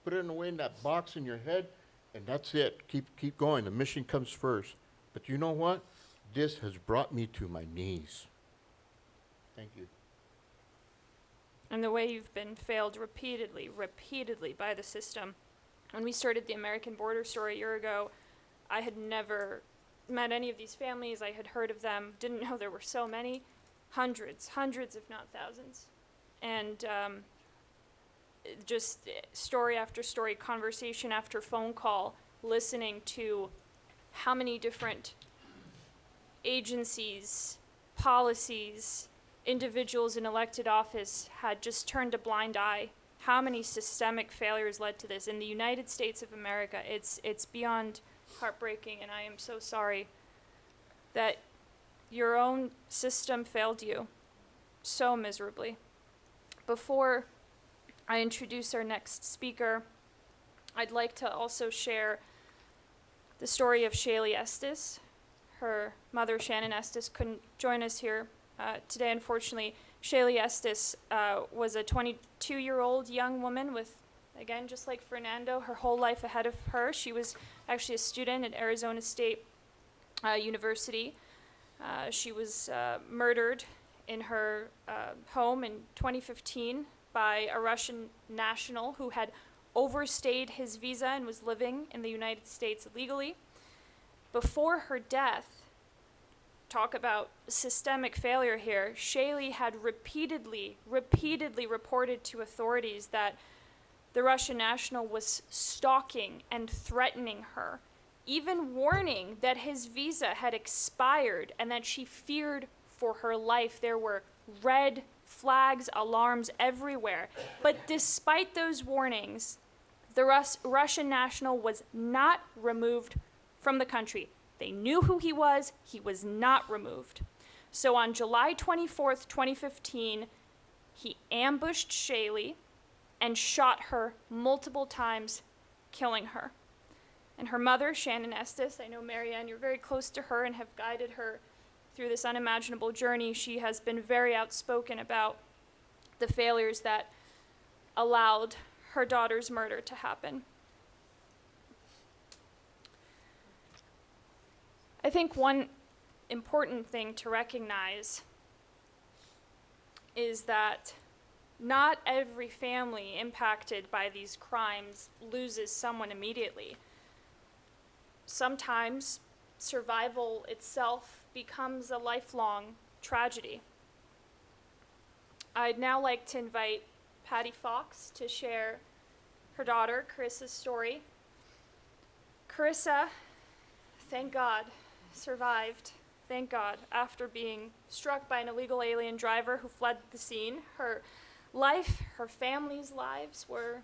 Put it away in that box in your head, and that's it. Keep going. The mission comes first. But you know what? This has brought me to my knees. Thank you. And the way you've been failed repeatedly by the system. When we started the American Border Story a year ago, I had never met any of these families. I had heard of them, didn't know there were so many. Hundreds if not thousands. And just story after story, conversation after phone call, listening to how many different agencies, policies, individuals in elected office had just turned a blind eye. How many systemic failures led to this in the United States of America? It's beyond heartbreaking, and I am so sorry that your own system failed you so miserably. Before I introduce our next speaker, I'd like to also share the story of Shaylee Estes. Her mother, Shannon Estes, couldn't join us here today, unfortunately. Shaylee Estes was a 22-year-old young woman with, again, just like Fernando, her whole life ahead of her. She was actually a student at Arizona State University. She was murdered in her home in 2015 by a Russian national who had overstayed his visa and was living in the United States illegally. Before her death, talk about systemic failure here, Shaylee had repeatedly reported to authorities that the Russian national was stalking and threatening her, even warning that his visa had expired and that she feared for her life. There were red flags, alarms everywhere. But despite those warnings, the Russian national was not removed from the country. They knew who he was not removed. So on July 24th, 2015, he ambushed Shaylee and shot her multiple times, killing her. And her mother, Shannon Estes, I know, Marianne, you're very close to her and have guided her through this unimaginable journey. She has been very outspoken about the failures that allowed her daughter's murder to happen. I think one important thing to recognize is that not every family impacted by these crimes loses someone immediately. Sometimes survival itself becomes a lifelong tragedy. I'd now like to invite Patti Fox to share her daughter, Carissa's story. Carissa, thank God, survived. Thank God, after being struck by an illegal alien driver who fled the scene. Her life, her family's lives were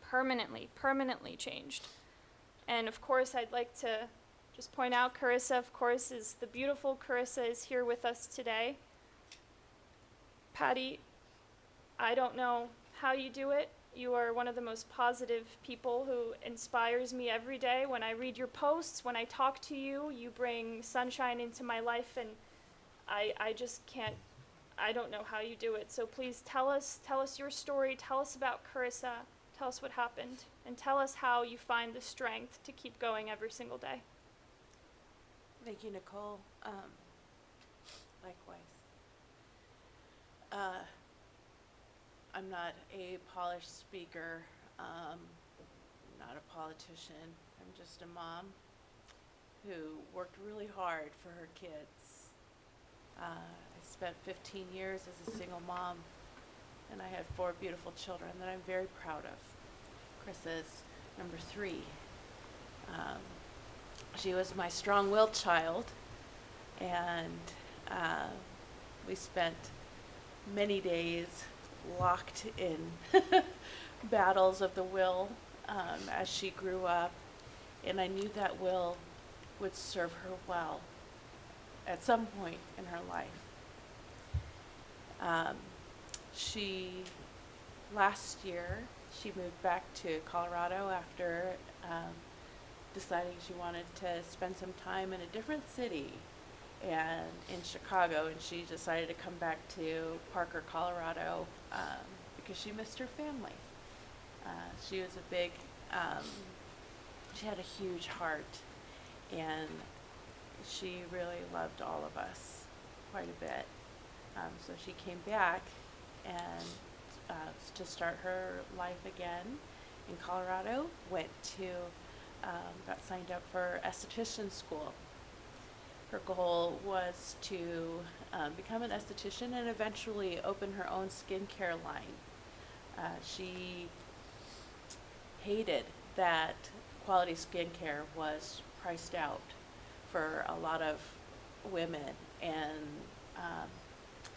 permanently changed. And of course, I'd like to just point out Carissa, of course, is the beautiful Carissa is here with us today. Patti, I don't know how you do it. You are one of the most positive people who inspires me every day. When I read your posts, when I talk to you, you bring sunshine into my life, and I just can't, I don't know how you do it. So please tell us your story, tell us about Carissa, tell us what happened, and tell us how you find the strength to keep going every single day. Thank you, Nicole. Likewise. I'm not a polished speaker, not a politician. I'm just a mom who worked really hard for her kids. I spent 15 years as a single mom, and I had 4 beautiful children that I'm very proud of. Chris's number 3. She was my strong-willed child, and we spent many days locked in battles of the will as she grew up, and I knew that will would serve her well at some point in her life. Last year, she moved back to Colorado after deciding she wanted to spend some time in a different city and in Chicago, and she decided to come back to Parker, Colorado, because she missed her family. She was a big, she had a huge heart, and she really loved all of us quite a bit. So she came back and to start her life again in Colorado, got signed up for esthetician school. Her goal was to become an esthetician and eventually open her own skincare line. She hated that quality skincare was priced out for a lot of women, and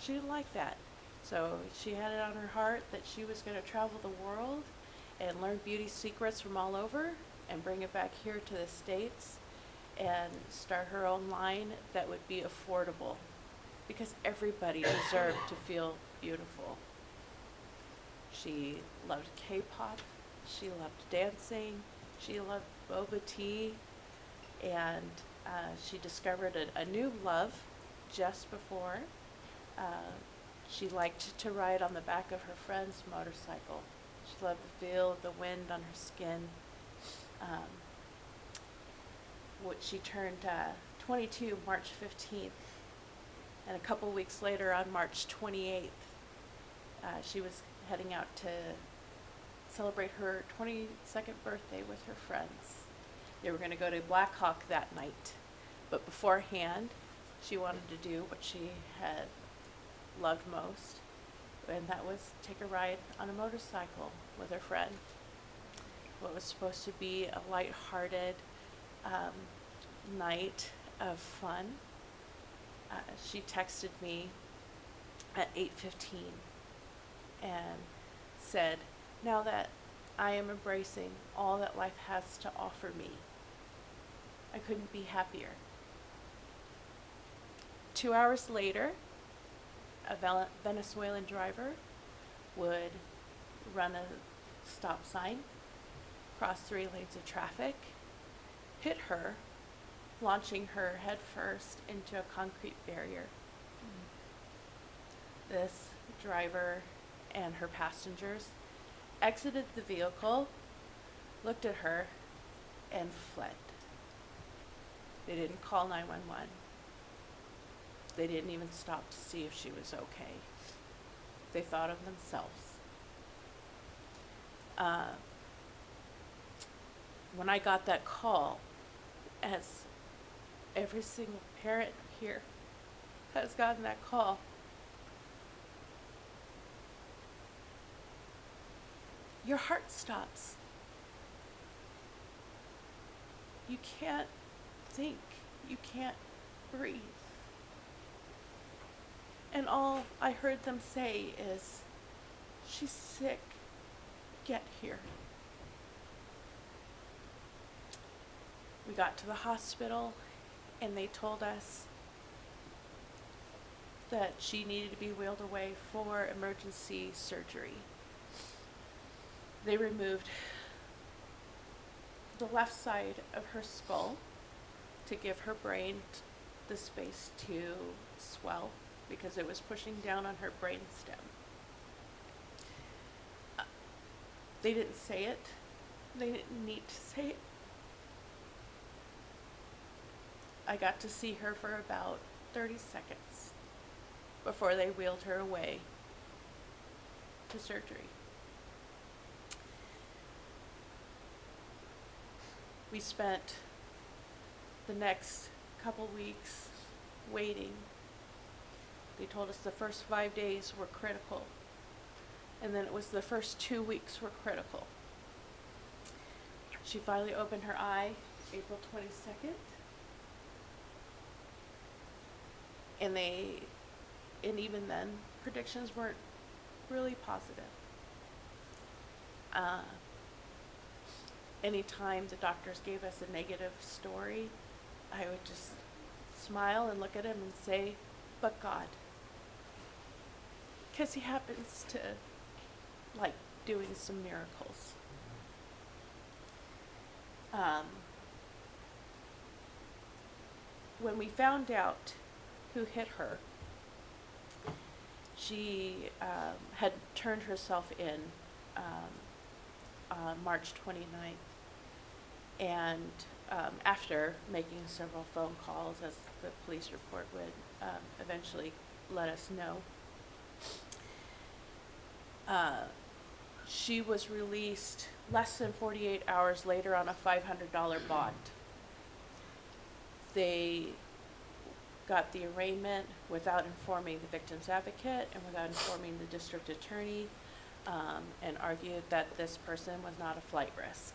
she didn't like that. So she had it on her heart that she was going to travel the world and learn beauty secrets from all over and bring it back here to the States and start her own line that would be affordable, because everybody deserved to feel beautiful. She loved K-pop, she loved dancing, she loved boba tea, and she discovered a new love just before. She liked to ride on the back of her friend's motorcycle. She loved the feel of the wind on her skin. She turned 22 March 15th, and a couple weeks later on March 28th, she was heading out to celebrate her 22nd birthday with her friends. They were going to go to Black Hawk that night, but beforehand, she wanted to do what she had loved most, and that was take a ride on a motorcycle with her friend. What was supposed to be a lighthearted night of fun. She texted me at 8:15 and said, "Now that I am embracing all that life has to offer me, I couldn't be happier." 2 hours later, a Venezuelan driver would run a stop sign, cross 3 lanes of traffic, hit her, launching her headfirst into a concrete barrier. This driver and her passengers exited the vehicle, looked at her, and fled. They didn't call 911. They didn't even stop to see if she was okay. They thought of themselves. When I got that call, as every single parent here has gotten that call, your heart stops. You can't think. You can't breathe. And all I heard them say is, she's sick. Get here. We got to the hospital and they told us that she needed to be wheeled away for emergency surgery. They removed the left side of her skull to give her brain the space to swell because it was pushing down on her brain stem. They didn't say it. They didn't need to say it. I got to see her for about 30 seconds before they wheeled her away to surgery. We spent the next couple weeks waiting. They told us the first 5 days were critical, and then it was the first 2 weeks were critical. She finally opened her eye April 22nd. And even then, predictions weren't really positive. Anytime the doctors gave us a negative story, I would just smile and look at him and say, but God. Because he happens to like doing some miracles. When we found out who hit her, she had turned herself in on March 29th. And after making several phone calls, as the police report would eventually let us know, she was released less than 48 hours later on a $500 bond. They got the arraignment without informing the victim's advocate and without informing the district attorney, and argued that this person was not a flight risk,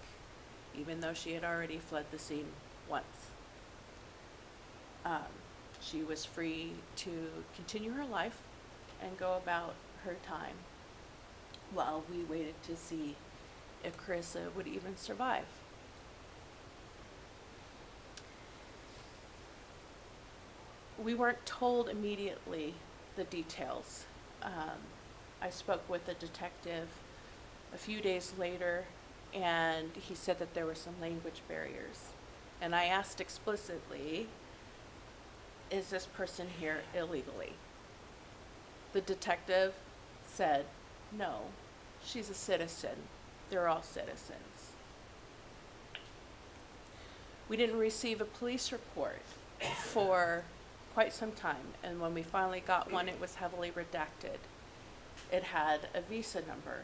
even though she had already fled the scene once. She was free to continue her life and go about her time while we waited to see if Carissa would even survive. We weren't told immediately the details. I spoke with a detective a few days later, and he said that there were some language barriers. And I asked explicitly, is this person here illegally? The detective said, no, she's a citizen. They're all citizens. We didn't receive a police report for quite some time, and when we finally got one, it was heavily redacted. It had a visa number.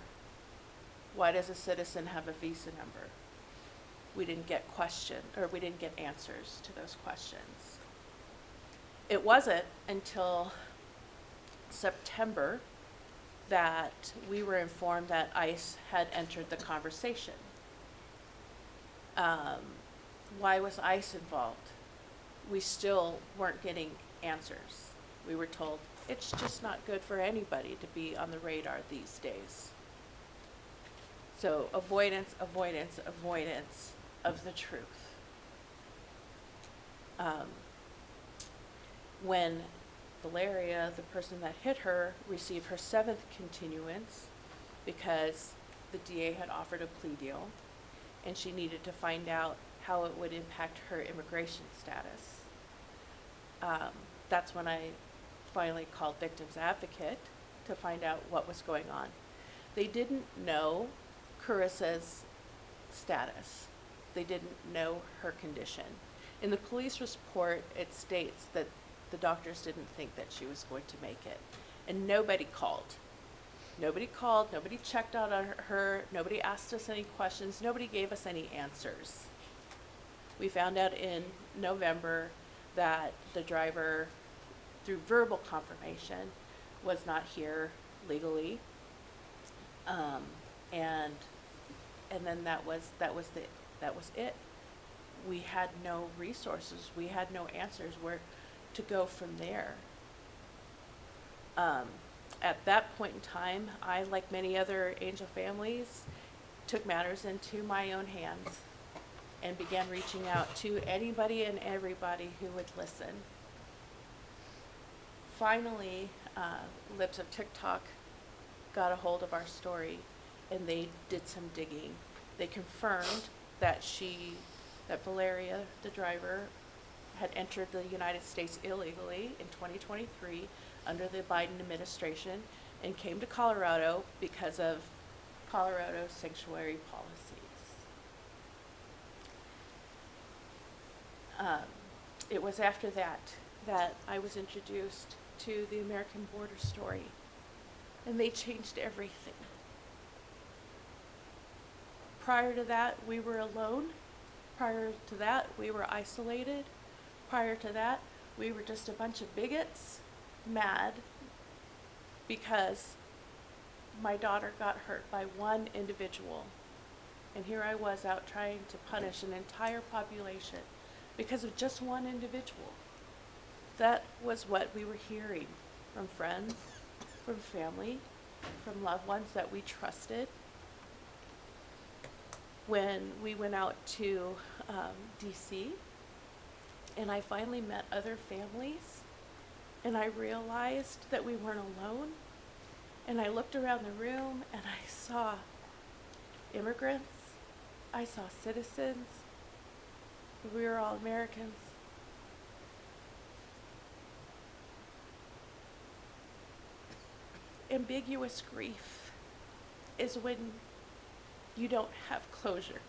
Why does a citizen have a visa number? We didn't get we didn't get answers to those questions. It wasn't until September that we were informed that ICE had entered the conversation. Why was ICE involved? We still weren't getting answers. We were told it's just not good for anybody to be on the radar these days. So avoidance, avoidance, avoidance of the truth. When Valeria, the person that hit her, received her 7th continuance because the DA had offered a plea deal and she needed to find out how it would impact her immigration status. That's when I finally called Victims Advocate to find out what was going on. They didn't know Carissa's status. They didn't know her condition. In the police report, it states that the doctors didn't think that she was going to make it. And nobody called. Nobody called, nobody checked out on her, nobody asked us any questions, nobody gave us any answers. We found out in November that the driver, through verbal confirmation, was not here legally. And then that was it. we had no resources, we had no answers where to go from there. At that point in time, I, like many other angel families, took matters into my own hands and began reaching out to anybody and everybody who would listen. Finally, Lips of TikTok got a hold of our story, and they did some digging. They confirmed that Valeria, the driver, had entered the United States illegally in 2023 under the Biden administration and came to Colorado because of Colorado's sanctuary policies. It was after that I was introduced to the American Border Story, and they changed everything. Prior to that, we were alone. Prior to that, we were isolated. Prior to that, we were just a bunch of bigots, mad, because my daughter got hurt by one individual. And here I was out trying to punish an entire population because of just one individual. That was what we were hearing from friends, from family, from loved ones that we trusted. When we went out to DC, and I finally met other families, and I realized that we weren't alone, and I looked around the room and I saw immigrants, I saw citizens, we were all Americans. Ambiguous grief is when you don't have closure.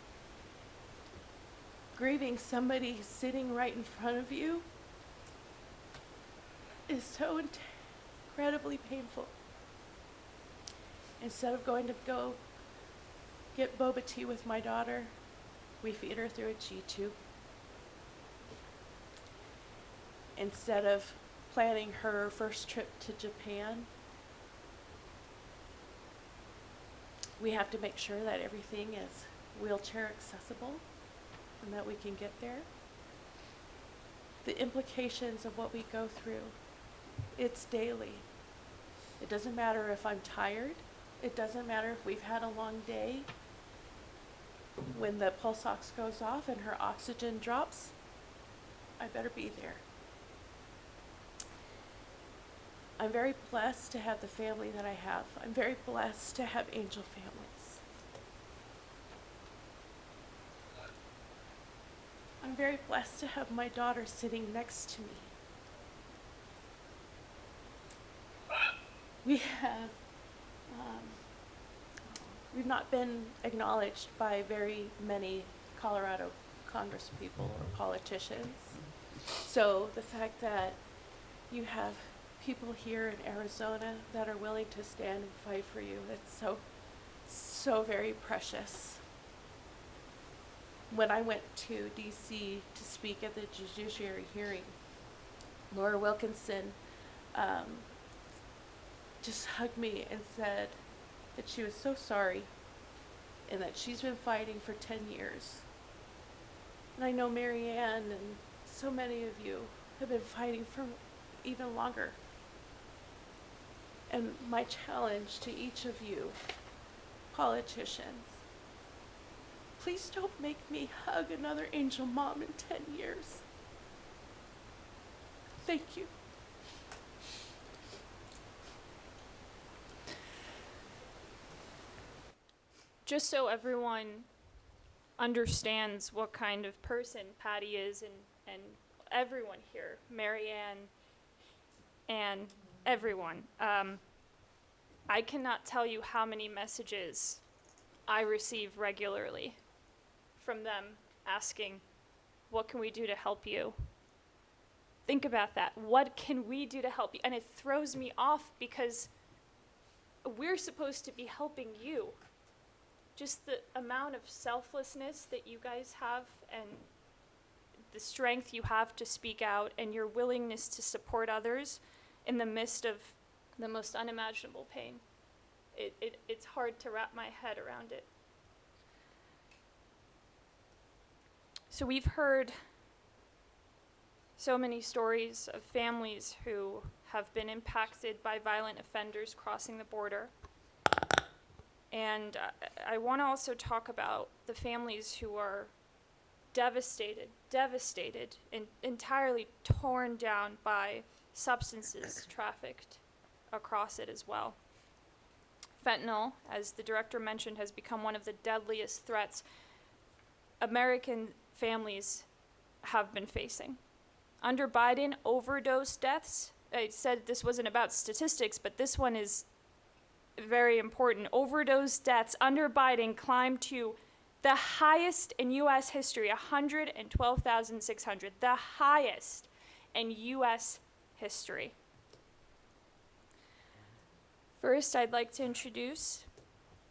Grieving somebody sitting right in front of you is so incredibly painful. Instead of going to go get boba tea with my daughter, we feed her through a G-tube. Instead of planning her first trip to Japan, we have to make sure that everything is wheelchair accessible and that we can get there. The implications of what we go through, it's daily. It doesn't matter if I'm tired. It doesn't matter if we've had a long day. When the pulse ox goes off and her oxygen drops, I better be there. I'm very blessed to have the family that I have. I'm very blessed to have angel families. I'm very blessed to have my daughter sitting next to me. We've not been acknowledged by very many Colorado congresspeople or politicians. So the fact that you have people here in Arizona that are willing to stand and fight for you, it's so very precious. When I went to DC to speak at the judiciary hearing, Laura Wilkinson just hugged me and said that she was so sorry and that she's been fighting for 10 years. And I know Mary Ann and so many of you have been fighting for even longer. And my challenge to each of you, politicians, please don't make me hug another angel mom in 10 years. Thank you. Just so everyone understands what kind of person Patti is, and everyone here, Mary Ann and everyone, I cannot tell you how many messages I receive regularly from them asking, what can we do to help you? Think about that. What can we do to help you? And it throws me off because we're supposed to be helping you. Just the amount of selflessness that you guys have and the strength you have to speak out and your willingness to support others in the midst of the most unimaginable pain. It's hard to wrap my head around it. So we've heard so many stories of families who have been impacted by violent offenders crossing the border. And I want to also talk about the families who are devastated, and entirely torn down by substances trafficked across it as well. Fentanyl, as the director mentioned, has become one of the deadliest threats American families have been facing. Under Biden, overdose deaths, I said this wasn't about statistics, but this one is very important. Overdose deaths under Biden climbed to the highest in U.S. history, 112,600, the highest in U.S. history. First, I'd like to introduce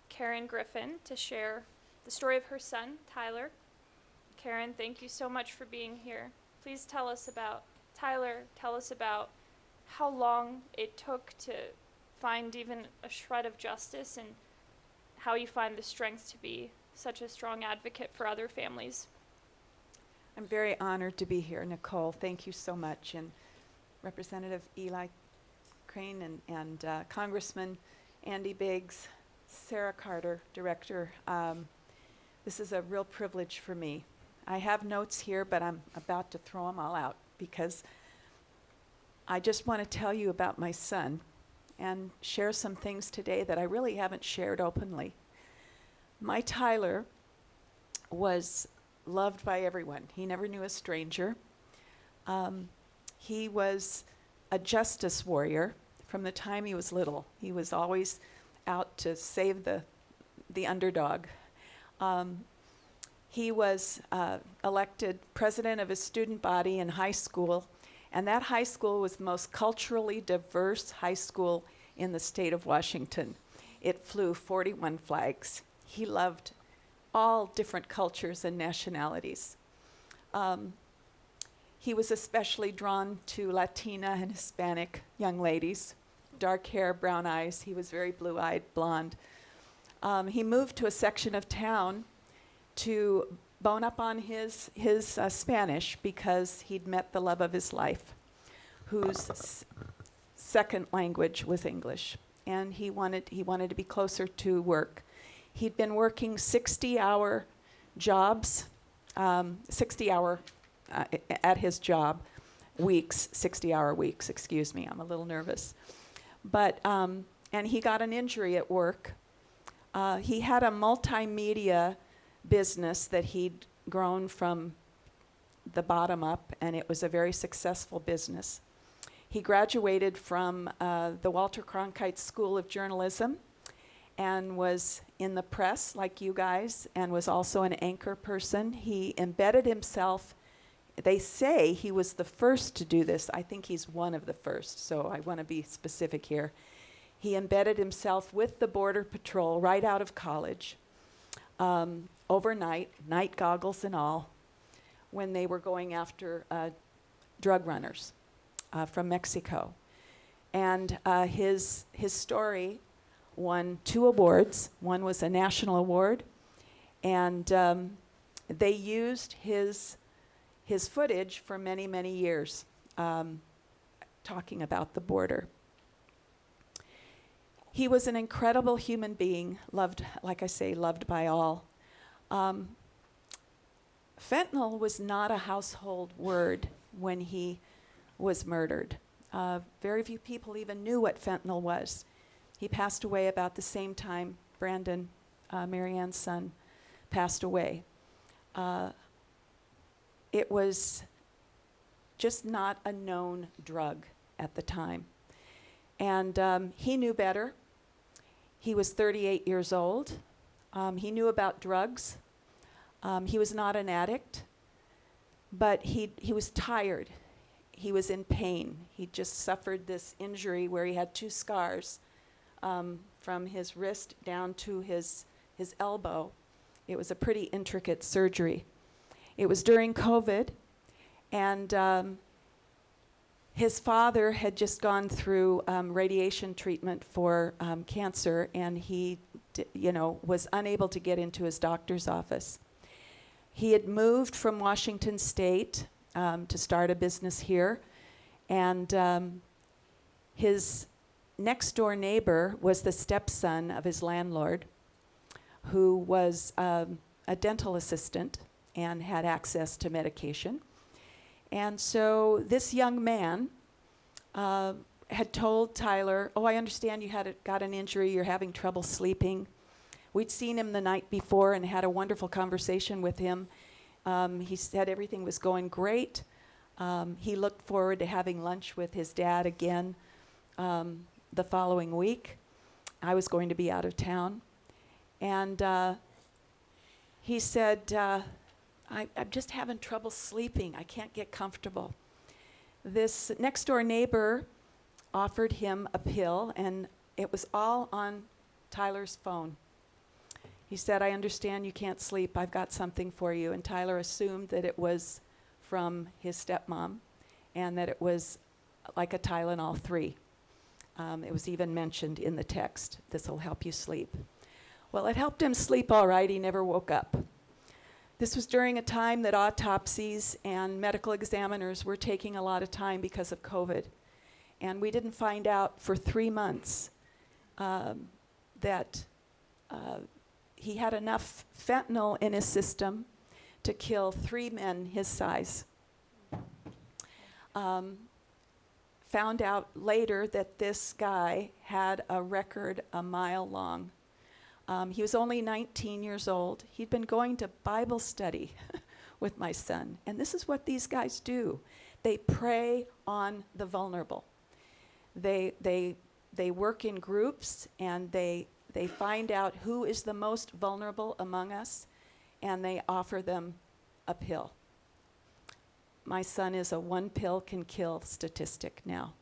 Karen Griffin to share the story of her son, Tyler. Karen, thank you so much for being here. Please tell us about Tyler. Tell us about how long it took to find even a shred of justice and how you find the strength to be such a strong advocate for other families. I'm very honored to be here, Nicole. Thank you so much. And Representative Eli Crane and Congressman Andy Biggs, Sara Carter, Director. This is a real privilege for me. I have notes here, but I'm about to throw them all out because I just want to tell you about my son and share some things today that I really haven't shared openly. My Tyler was loved by everyone. He never knew a stranger. He was a justice warrior from the time he was little. He was always out to save the underdog. He was elected president of his student body in high school, and that high school was the most culturally diverse high school in the state of Washington. It flew 41 flags. He loved all different cultures and nationalities. He was especially drawn to Latina and Hispanic young ladies, dark hair, brown eyes. He was very blue-eyed, blonde. He moved to a section of town to bone up on his Spanish because he'd met the love of his life, whose second language was English, and he wanted to be closer to work. He'd been working 60-hour jobs, 60-hour at his job, 60-hour weeks, excuse me, I'm a little nervous. But, and he got an injury at work. He had a multimedia business that he'd grown from the bottom up, and it was a very successful business. He graduated from the Walter Cronkite School of Journalism and was in the press like you guys and was also an anchor person. He embedded himself. They say he was the first to do this. I think he's one of the first, so I want to be specific here. He embedded himself with the Border Patrol right out of college, overnight, night goggles and all, when they were going after drug runners from Mexico. And his story won 2 awards. One was a national award, and they used his footage for many, many years, talking about the border. He was an incredible human being, loved, like I say, loved by all. Fentanyl was not a household word when he was murdered. Very few people even knew what fentanyl was. He passed away about the same time Brandon, Marianne's son, passed away. It was just not a known drug at the time. And he knew better. He was 38 years old. He knew about drugs. He was not an addict, but he was tired. He was in pain. He just suffered this injury where he had 2 scars from his wrist down to his elbow. It was a pretty intricate surgery. It was during COVID, and his father had just gone through radiation treatment for cancer, and he was unable to get into his doctor's office. He had moved from Washington State to start a business here, and his next door neighbor was the stepson of his landlord, who was a dental assistant and had access to medication. And so this young man had told Tyler, "Oh, I understand you got an injury, you're having trouble sleeping." We'd seen him the night before and had a wonderful conversation with him. He said everything was going great. He looked forward to having lunch with his dad again the following week. I was going to be out of town. And he said, I'm just having trouble sleeping. I can't get comfortable. This next door neighbor offered him a pill, and it was all on Tyler's phone. He said, "I understand you can't sleep. I've got something for you." And Tyler assumed that it was from his stepmom and that it was like a Tylenol 3. It was even mentioned in the text, "This will help you sleep." Well, it helped him sleep all right. He never woke up. This was during a time that autopsies and medical examiners were taking a lot of time because of COVID. And we didn't find out for 3 months that he had enough fentanyl in his system to kill 3 men his size. Found out later that this guy had a record a mile long. He was only 19 years old. He'd been going to Bible study with my son. And this is what these guys do. They prey on the vulnerable. They work in groups, and they find out who is the most vulnerable among us, and they offer them a pill. My son is a 1 pill can kill statistic now.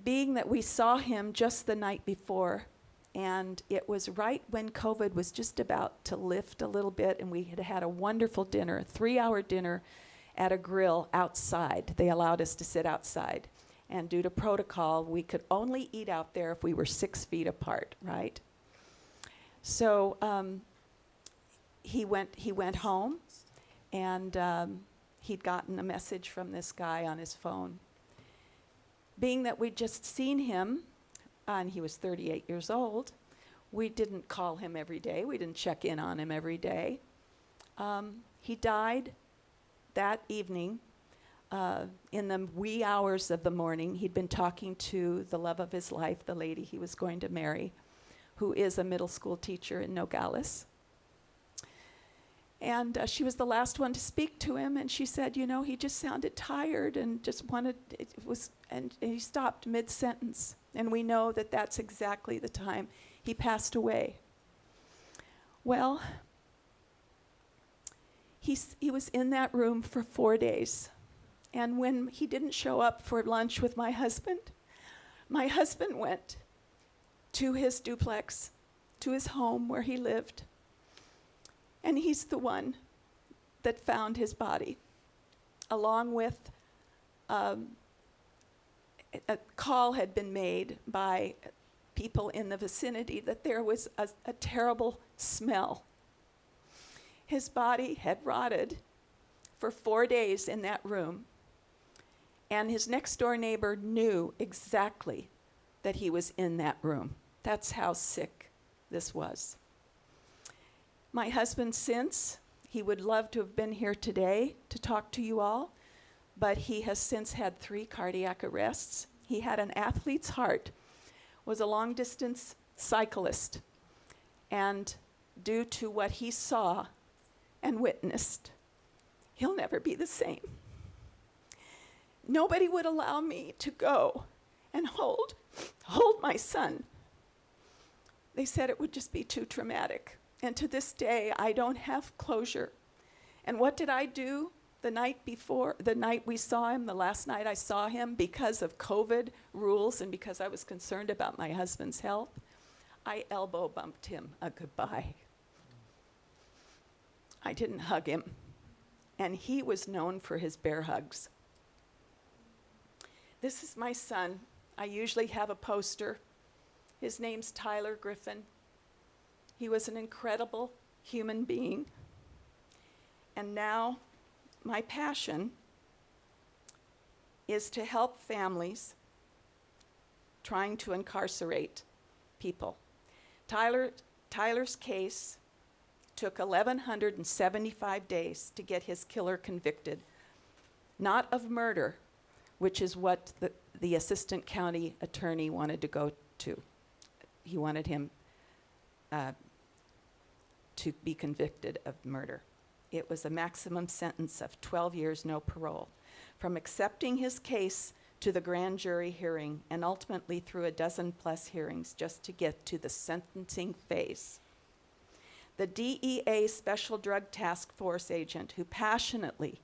Being that we saw him just the night before, and it was right when COVID was just about to lift a little bit, and we had had a wonderful dinner, a 3-hour dinner at a grill outside. They allowed us to sit outside. And due to protocol, we could only eat out there if we were 6 feet apart, right? So he went home, and he'd gotten a message from this guy on his phone. Being that we'd just seen him, and he was 38 years old, we didn't call him every day. We didn't check in on him every day. He died that evening. In the wee hours of the morning. He'd been talking to the love of his life, the lady he was going to marry, who is a middle school teacher in Nogales. And she was the last one to speak to him, and she said, he just sounded tired and just wanted, and he stopped mid-sentence. And we know that that's exactly the time he passed away. Well, he was in that room for 4 days. And when he didn't show up for lunch with my husband went to his duplex, to his home where he lived. And he's the one that found his body, along with a call had been made by people in the vicinity that there was a terrible smell. His body had rotted for 4 days in that room. And his next door neighbor knew exactly that he was in that room. That's how sick this was. My husband, since, he would love to have been here today to talk to you all, but he has since had 3 cardiac arrests. He had an athlete's heart, was a long-distance cyclist, and due to what he saw and witnessed, he'll never be the same. Nobody would allow me to go and hold my son. They said it would just be too traumatic. And to this day, I don't have closure. And what did I do the night before, the night we saw him, the last night I saw him, because of COVID rules and because I was concerned about my husband's health? I elbow bumped him a goodbye. I didn't hug him. And he was known for his bear hugs. This is my son. I usually have a poster. His name's Tyler Griffin. He was an incredible human being. And now my passion is to help families trying to incarcerate people. Tyler's case took 1,175 days to get his killer convicted, not of murder, which is what the assistant county attorney wanted to go to. He wanted him to be convicted of murder. It was a maximum sentence of 12 years, no parole. From accepting his case to the grand jury hearing, and ultimately through a dozen-plus hearings just to get to the sentencing phase. The DEA Special Drug Task Force agent who passionately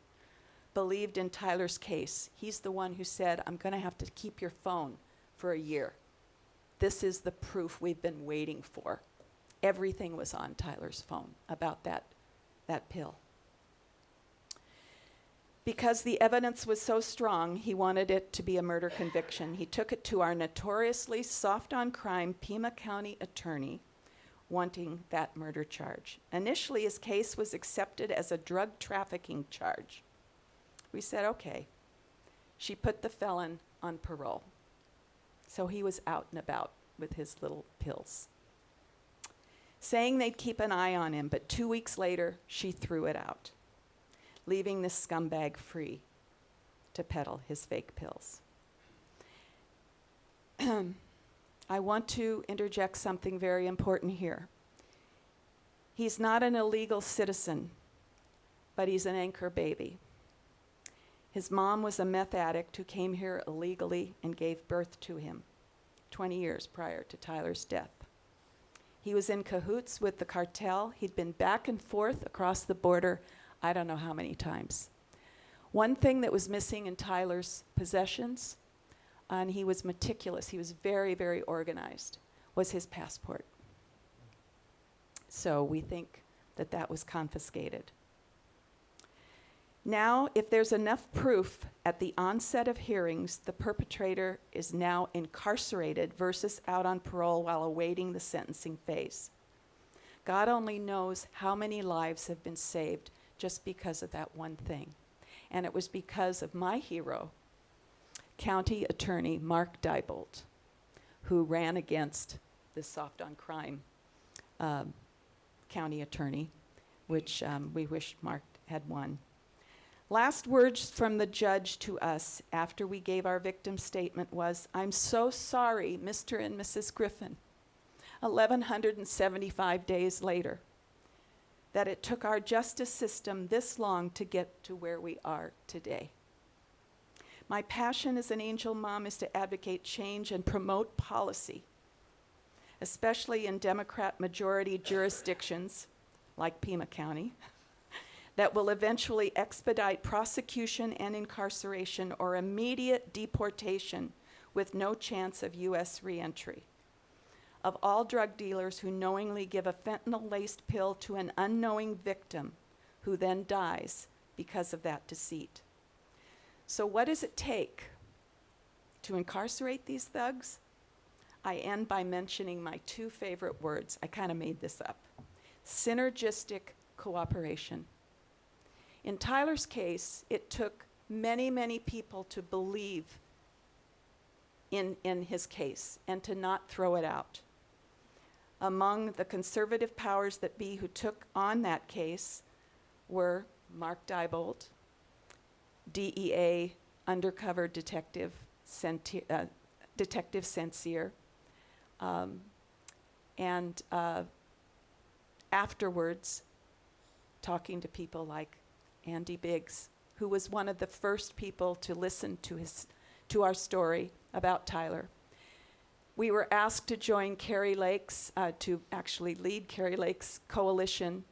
believed in Tyler's case, he's the one who said, I'm going to have to keep your phone for a year. This is the proof we've been waiting for. Everything was on Tyler's phone about that pill. Because the evidence was so strong, he wanted it to be a murder conviction. He took it to our notoriously soft on crime Pima County attorney, wanting that murder charge. Initially, his case was accepted as a drug trafficking charge. We said, okay. She put the felon on parole. So he was out and about with his little pills, saying they'd keep an eye on him, but 2 weeks later, she threw it out, leaving this scumbag free to peddle his fake pills. I want to interject something very important here. He's not an illegal citizen, but he's an anchor baby. His mom was a meth addict who came here illegally and gave birth to him 20 years prior to Tyler's death. He was in cahoots with the cartel. He'd been back and forth across the border I don't know how many times. One thing that was missing in Tyler's possessions, and he was meticulous, he was very, very organized, was his passport. So we think that that was confiscated. Now, if there's enough proof at the onset of hearings, the perpetrator is now incarcerated versus out on parole while awaiting the sentencing phase. God only knows how many lives have been saved just because of that one thing. And it was because of my hero, County Attorney Mark Diebold, who ran against this soft on crime county attorney, which we wish Mark had won. Last words from the judge to us after we gave our victim statement was, I'm so sorry, Mr. and Mrs. Griffin, 1,175 days later, that it took our justice system this long to get to where we are today. My passion as an angel mom is to advocate change and promote policy, especially in Democrat majority jurisdictions like Pima County, that will eventually expedite prosecution and incarceration or immediate deportation with no chance of U.S. reentry of all drug dealers who knowingly give a fentanyl-laced pill to an unknowing victim who then dies because of that deceit. So what does it take to incarcerate these thugs? I end by mentioning my two favorite words. I kind of made this up. Synergistic cooperation. In Tyler's case, it took many, many people to believe in his case and to not throw it out. Among the conservative powers that be who took on that case were Mark Diebold, DEA undercover detective Sincere, and afterwards talking to people like Andy Biggs, who was one of the first people to listen to our story about Tyler. We were asked to join Carrie Lake's, to actually lead Carrie Lake's coalition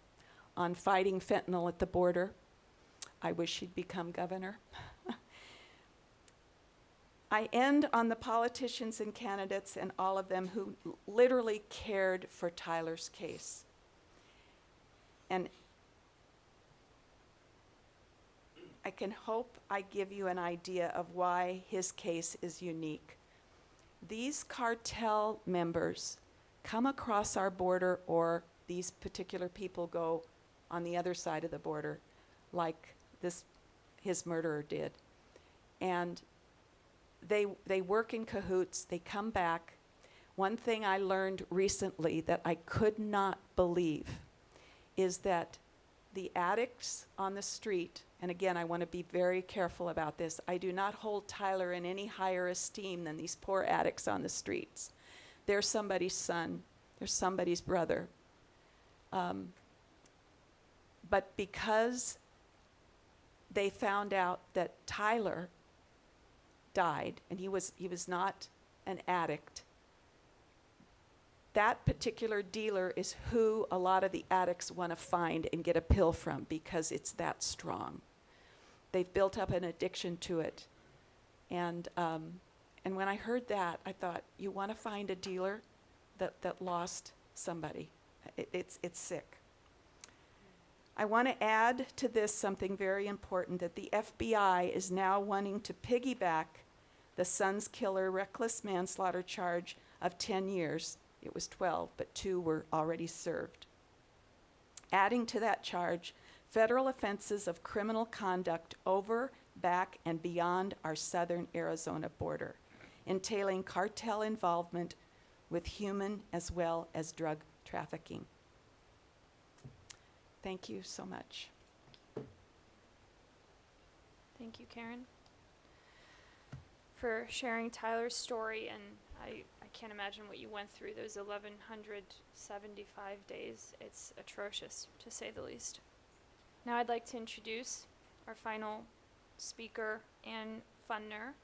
on fighting fentanyl at the border. I wish she'd become governor. I end on the politicians and candidates and all of them who literally cared for Tyler's case. And I can hope I give you an idea of why his case is unique. These cartel members come across our border or these particular people go on the other side of the border, like his murderer did. And they work in cahoots, they come back. One thing I learned recently that I could not believe is that the addicts on the street, and again, I want to be very careful about this, I do not hold Tyler in any higher esteem than these poor addicts on the streets. They're somebody's son, they're somebody's brother. But because they found out that Tyler died, and he was not an addict, that particular dealer is who a lot of the addicts want to find and get a pill from because it's that strong. They've built up an addiction to it. And when I heard that, I thought, you want to find a dealer that lost somebody. It's sick. I want to add to this something very important, that the FBI is now wanting to piggyback the son's killer reckless manslaughter charge of 10 years. It was 12, but 2 were already served. Adding to that charge, federal offenses of criminal conduct over, back, and beyond our southern Arizona border, entailing cartel involvement with human as well as drug trafficking. Thank you so much. Thank you, Karen, for sharing Tyler's story, and I can't imagine what you went through those 1,175 days. It's atrocious, to say the least. Now I'd like to introduce our final speaker, Ann Fundner.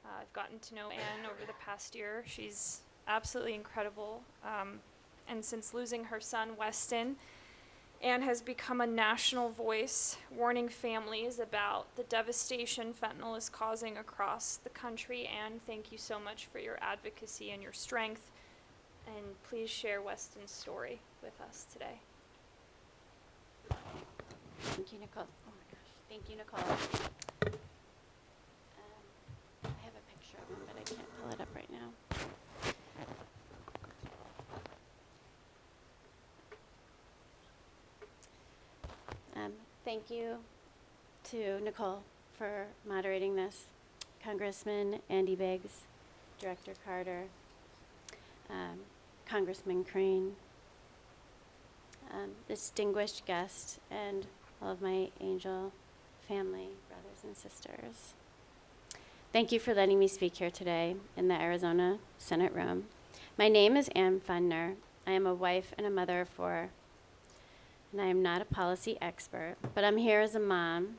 I've gotten to know Ann over the past year. She's absolutely incredible. And since losing her son, Weston, Ann has become a national voice, warning families about the devastation fentanyl is causing across the country. Ann, thank you so much for your advocacy and your strength. And please share Weston's story with us today. Thank you, Nicole. Oh my gosh. Thank you, Nicole. I have a picture of him, but I can't pull it up right now. Thank you to Nicole for moderating this, Congressman Andy Biggs, Director Carter, Congressman Crane, distinguished guests, and all of my angel family, brothers and sisters. Thank you for letting me speak here today in the Arizona Senate room. My name is Ann Fundner. I am a wife and a mother of 4. And I am not a policy expert, but I'm here as a mom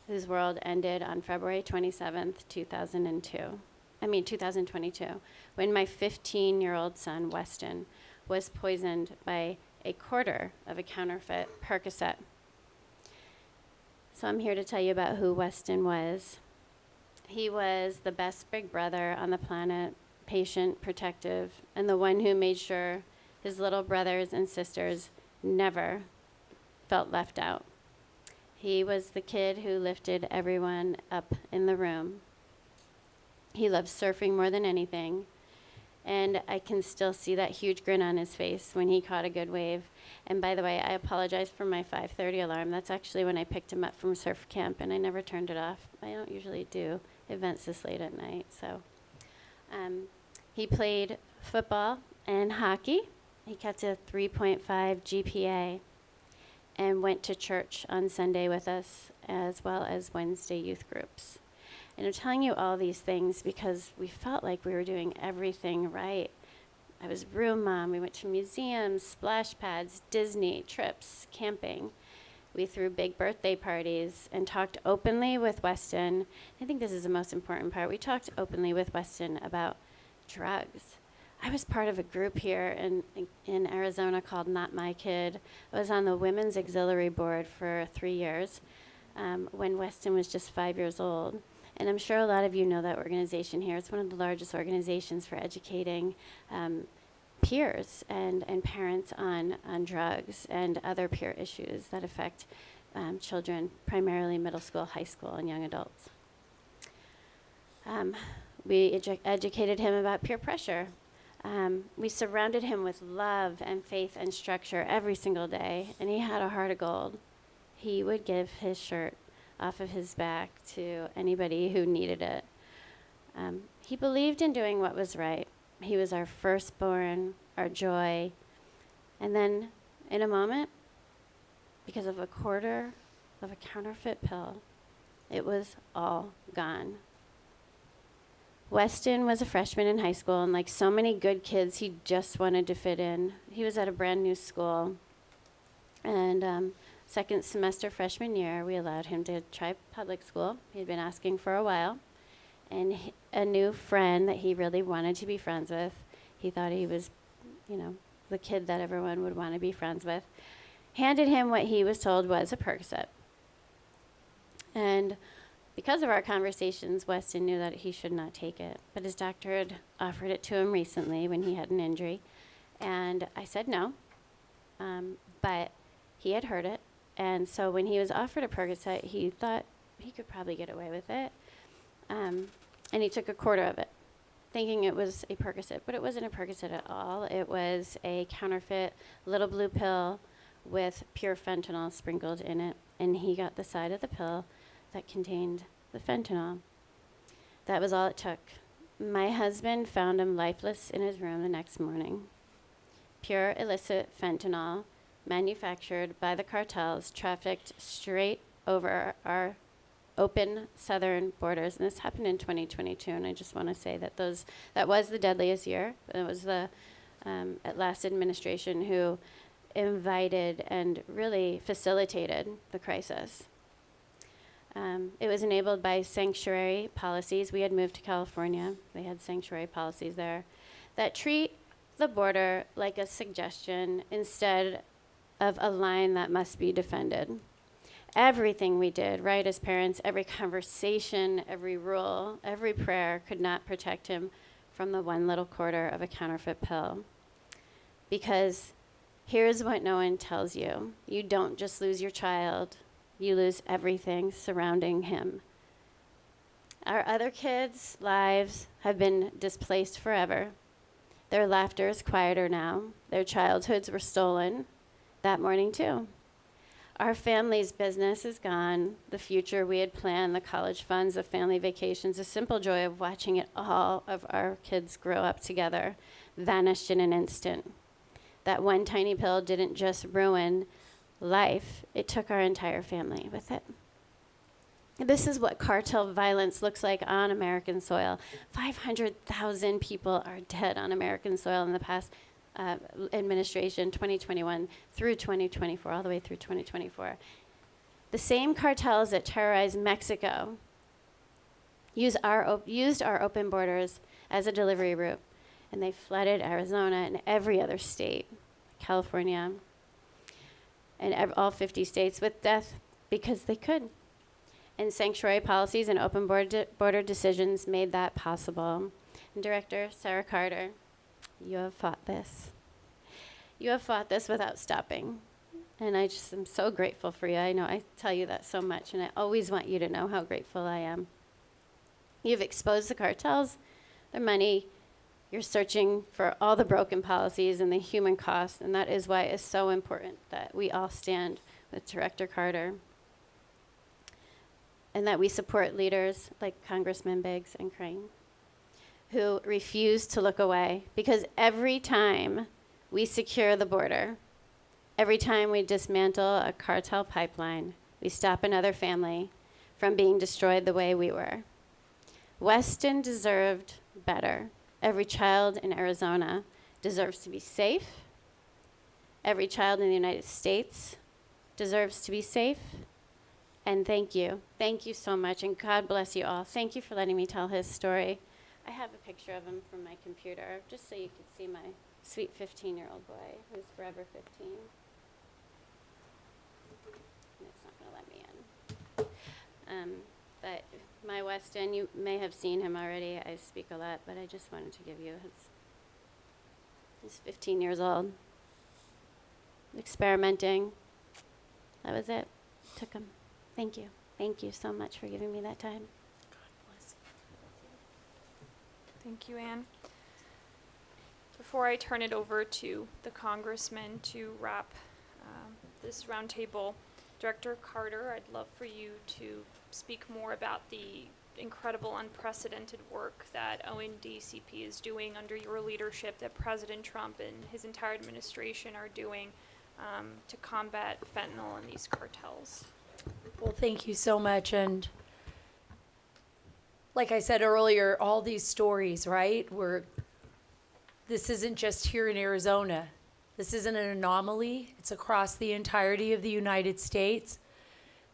whose world ended on February 27th, 2022, when my 15-year-old son, Weston, was poisoned by a quarter of a counterfeit Percocet. So I'm here to tell you about who Weston was. He was the best big brother on the planet, patient, protective, and the one who made sure his little brothers and sisters never felt left out. He was the kid who lifted everyone up in the room. He loved surfing more than anything, and I can still see that huge grin on his face when he caught a good wave. And by the way, I apologize for my 5:30 alarm. That's actually when I picked him up from surf camp, and I never turned it off. I don't usually do events this late at night. So he played football and hockey. He kept a 3.5 GPA and went to church on Sunday with us, as well as Wednesday youth groups. And I'm telling you all these things because we felt like we were doing everything right. I was room mom. We went to museums, splash pads, Disney, trips, camping. We threw big birthday parties and talked openly with Weston. I think this is the most important part. We talked openly with Weston about drugs. I was part of a group here in Arizona called Not My Kid. I was on the Women's Auxiliary Board for 3 years when Weston was just 5 years old. And I'm sure a lot of you know that organization here. It's one of the largest organizations for educating peers and parents on drugs and other peer issues that affect children, primarily middle school, high school, and young adults. We educated him about peer pressure. We surrounded him with love and faith and structure every single day, and he had a heart of gold. He would give his shirt off of his back to anybody who needed it. He believed in doing what was right. He was our firstborn, our joy. And then, in a moment, because of a quarter of a counterfeit pill, it was all gone. Weston was a freshman in high school, and like so many good kids, he just wanted to fit in. He was at a brand new school. And second semester freshman year, we allowed him to try public school. He had been asking for a while. And a new friend that he really wanted to be friends with, he thought he was, the kid that everyone would want to be friends with, handed him what he was told was a Percocet. And because of our conversations, Weston knew that he should not take it. But his doctor had offered it to him recently when he had an injury. And I said no. But he had heard it. And so when he was offered a Percocet, he thought he could probably get away with it. And he took a quarter of it, thinking it was a Percocet. But it wasn't a Percocet at all. It was a counterfeit little blue pill with pure fentanyl sprinkled in it. And he got the side of the pill that contained the fentanyl. That was all it took. My husband found him lifeless in his room the next morning. Pure illicit fentanyl, manufactured by the cartels, trafficked straight over our open southern borders. And this happened in 2022, and I just want to say that that was the deadliest year. It was the last administration who invited and really facilitated the crisis. It was enabled by sanctuary policies. We had moved to California. They had sanctuary policies there that treat the border like a suggestion instead of a line that must be defended. Everything we did, right, as parents, every conversation, every rule, every prayer could not protect him from the one little quarter of a counterfeit pill. Because here's what no one tells you. You don't just lose your child. You lose everything surrounding him. Our other kids' lives have been displaced forever. Their laughter is quieter now. Their childhoods were stolen that morning too. Our family's business is gone. The future we had planned, the college funds, the family vacations, the simple joy of watching it all of our kids grow up together vanished in an instant. That one tiny pill didn't just ruin life, it took our entire family with it. This is what cartel violence looks like on American soil. 500,000 people are dead on American soil in the past administration, 2021 through 2024, all the way through 2024. The same cartels that terrorize Mexico used our open borders as a delivery route, and they flooded Arizona and every other state, California, and all 50 states with death because they could. And sanctuary policies and open border decisions made that possible. And Director Sara Carter, you have fought this. You have fought this without stopping. And I just am so grateful for you. I know I tell you that so much, and I always want you to know how grateful I am. You've exposed the cartels, their money. You're searching for all the broken policies and the human cost, and that is why it's so important that we all stand with Director Carter and that we support leaders like Congressman Biggs and Crane who refuse to look away, because every time we secure the border, every time we dismantle a cartel pipeline, we stop another family from being destroyed the way we were. Weston deserved better. Every child in Arizona deserves to be safe. Every child in the United States deserves to be safe. And thank you. Thank you so much, and God bless you all. Thank you for letting me tell his story. I have a picture of him from my computer, just so you could see my sweet 15-year-old boy who's forever 15. And it's not going to let me in. But my Weston, you may have seen him already. I speak a lot, but I just wanted to give you he's 15 years old. Experimenting. That was it. Took him. Thank you. Thank you so much for giving me that time. Thank you, Anne. Before I turn it over to the congressman to wrap this roundtable, Director Carter, I'd love for you to speak more about the incredible, unprecedented work that ONDCP is doing under your leadership, that President Trump and his entire administration are doing to combat fentanyl and these cartels. Well, thank you so much. And like I said earlier, all these stories, right? This isn't just here in Arizona. This isn't an anomaly. It's across the entirety of the United States.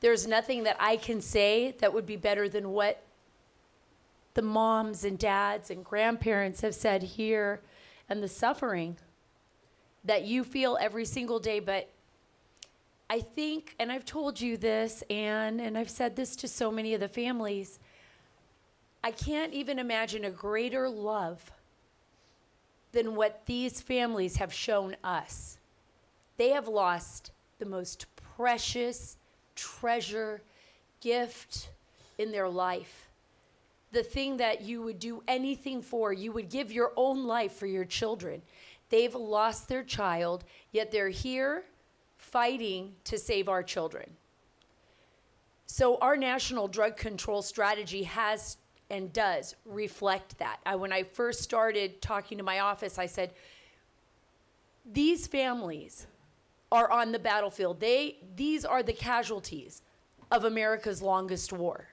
There's nothing that I can say that would be better than what the moms and dads and grandparents have said here, and the suffering that you feel every single day. But I think, and I've told you this, Anne, and I've said this to so many of the families, I can't even imagine a greater love than what these families have shown us. They have lost the most precious treasure, gift in their life. The thing that you would do anything for, you would give your own life for your children. They've lost their child, yet they're here fighting to save our children. So our national drug control strategy has and does reflect that. When I first started talking to my office, I said, these families are on the battlefield. These are the casualties of America's longest war.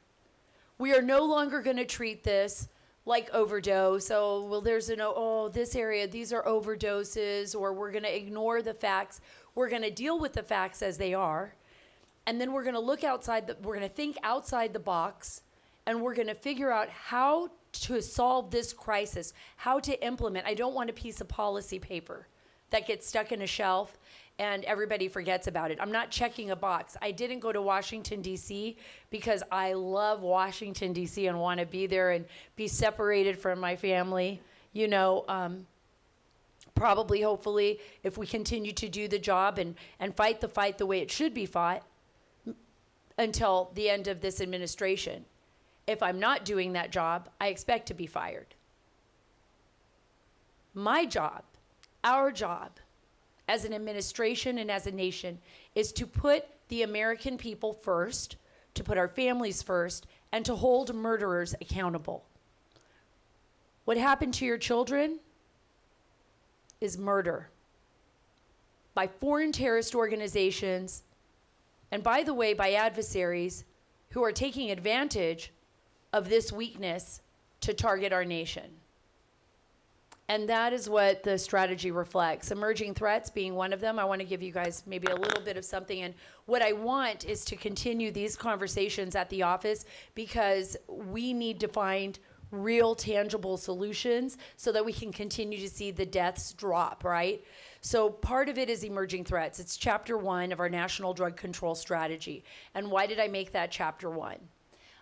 We are no longer going to treat this like overdose. Oh, well, this area, these are overdoses, or we're going to ignore the facts. We're going to deal with the facts as they are. And then we're going to we're going to think outside the box, and we're going to figure out how to solve this crisis, how to implement. I don't want a piece of policy paper that gets stuck in a shelf and everybody forgets about it. I'm not checking a box. I didn't go to Washington, D.C. because I love Washington, D.C. and want to be there and be separated from my family. You know, probably, hopefully, if we continue to do the job and fight the fight the way it should be fought until the end of this administration. If I'm not doing that job, I expect to be fired. My job, our job, as an administration and as a nation, is to put the American people first, to put our families first, and to hold murderers accountable. What happened to your children is murder by foreign terrorist organizations, and by the way, by adversaries who are taking advantage of this weakness to target our nation. And that is what the strategy reflects. Emerging threats being one of them. I want to give you guys maybe a little bit of something. And what I want is to continue these conversations at the office, because we need to find real tangible solutions so that we can continue to see the deaths drop, right? So part of it is emerging threats. It's chapter 1 of our national drug control strategy. And why did I make that chapter 1?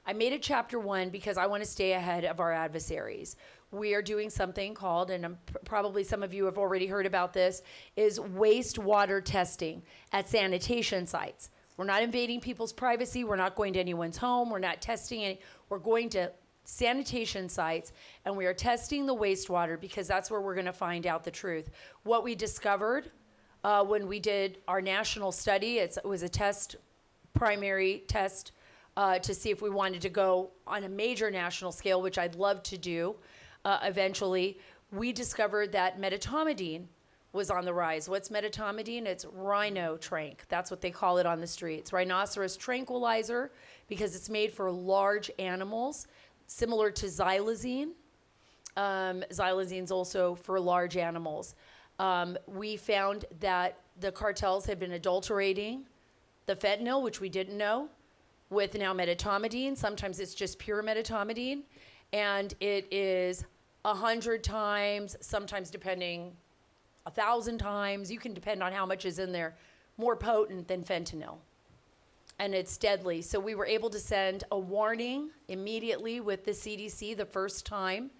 I made it chapter 1 because I want to stay ahead of our adversaries. We are doing something called, and probably some of you have already heard about this, is wastewater testing at sanitation sites. We're not invading people's privacy. We're not going to anyone's home. We're not testing any. We're going to sanitation sites, and we are testing the wastewater because that's where we're going to find out the truth. What we discovered when we did our national study, it was a primary test, to see if we wanted to go on a major national scale, which I'd love to do eventually. We discovered that medetomidine was on the rise. What's medetomidine? It's rhino tranq. That's what they call it on the streets. Rhinoceros tranquilizer, because it's made for large animals, similar to xylazine. Xylazine's also for large animals. We found that the cartels had been adulterating the fentanyl, which we didn't know, with now medetomidine. Sometimes it's just pure medetomidine, and it is 100 times, sometimes depending 1,000 times, you can depend on how much is in there, more potent than fentanyl. And it's deadly. So we were able to send a warning immediately with the CDC, the first time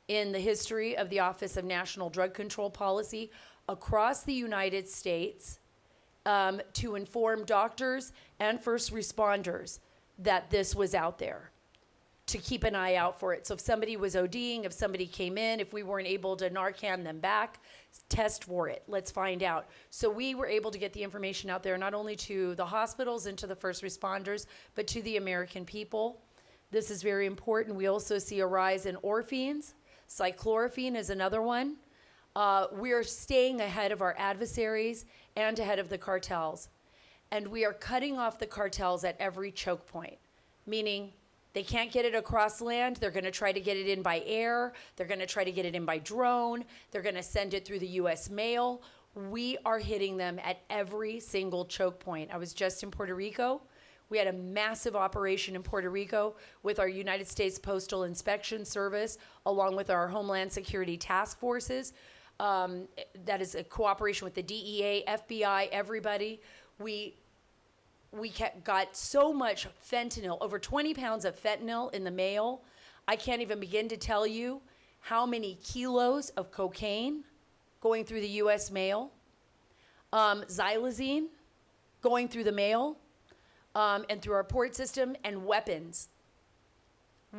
in the history of the Office of National Drug Control Policy, across the United States, to inform doctors and first responders that this was out there, to keep an eye out for it. So if somebody was ODing, if somebody came in, if we weren't able to Narcan them back, test for it. Let's find out. So we were able to get the information out there, not only to the hospitals and to the first responders, but to the American people. This is very important. We also see a rise in orphines. Cyclorphine is another one. We are staying ahead of our adversaries and ahead of the cartels. And we are cutting off the cartels at every choke point, meaning they can't get it across land. They're going to try to get it in by air. They're going to try to get it in by drone. They're going to send it through the U.S. mail. We are hitting them at every single choke point. I was just in Puerto Rico. We had a massive operation in Puerto Rico with our United States Postal Inspection Service, along with our Homeland Security Task Forces. That is a cooperation with the DEA, FBI, everybody. We got so much fentanyl, over 20 pounds of fentanyl in the mail. I can't even begin to tell you how many kilos of cocaine going through the U.S. mail. Xylazine going through the mail. And through our port system, and weapons.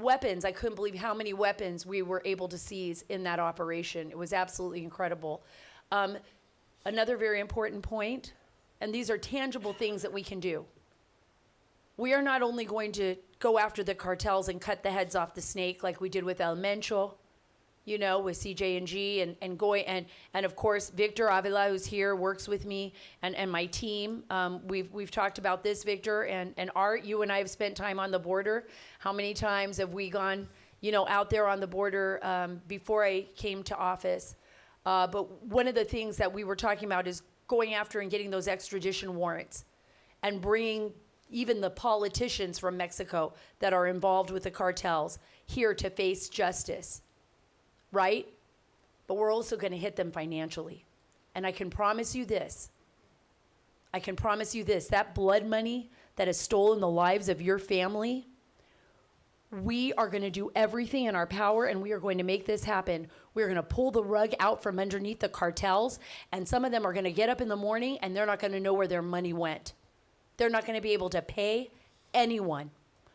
Weapons, I couldn't believe how many weapons we were able to seize in that operation. It was absolutely incredible. Another very important point, and these are tangible things that we can do. We are not only going to go after the cartels and cut the heads off the snake like we did with El Mencho, you know, with CJ&G and of course Victor Avila, who's here, works with me and my team. We've talked about this, Victor, and Art, you and I have spent time on the border. How many times have we gone, you know, out there on the border before I came to office? But one of the things that we were talking about is going after and getting those extradition warrants and bringing even the politicians from Mexico that are involved with the cartels here to face justice. Right? But we're also going to hit them financially. And I can promise you this. That blood money that has stolen the lives of your family, we are going to do everything in our power, and we are going to make this happen. We're going to pull the rug out from underneath the cartels, and some of them are going to get up in the morning, and they're not going to know where their money went. They're not going to be able to pay anyone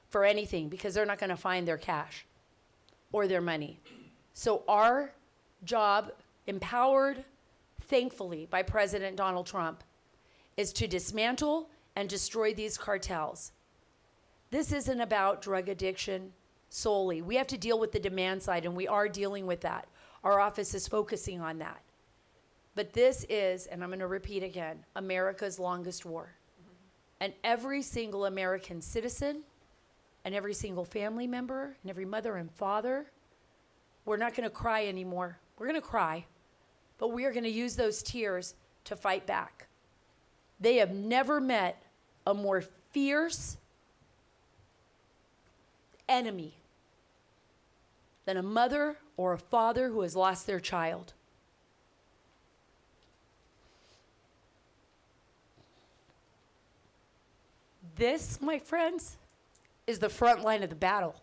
for anything because they're not going to find their cash or their money. So our job, empowered, thankfully, by President Donald Trump, is to dismantle and destroy these cartels. This isn't about drug addiction solely. We have to deal with the demand side, and we are dealing with that. Our office is focusing on that. But this is, and I'm going to repeat again, America's longest war. And every single American citizen and every single family member and every mother and father, we're not going to cry anymore. We're going to cry, but we are going to use those tears to fight back. They have never met a more fierce enemy than a mother or a father who has lost their child. This, my friends, is the front line of the battle.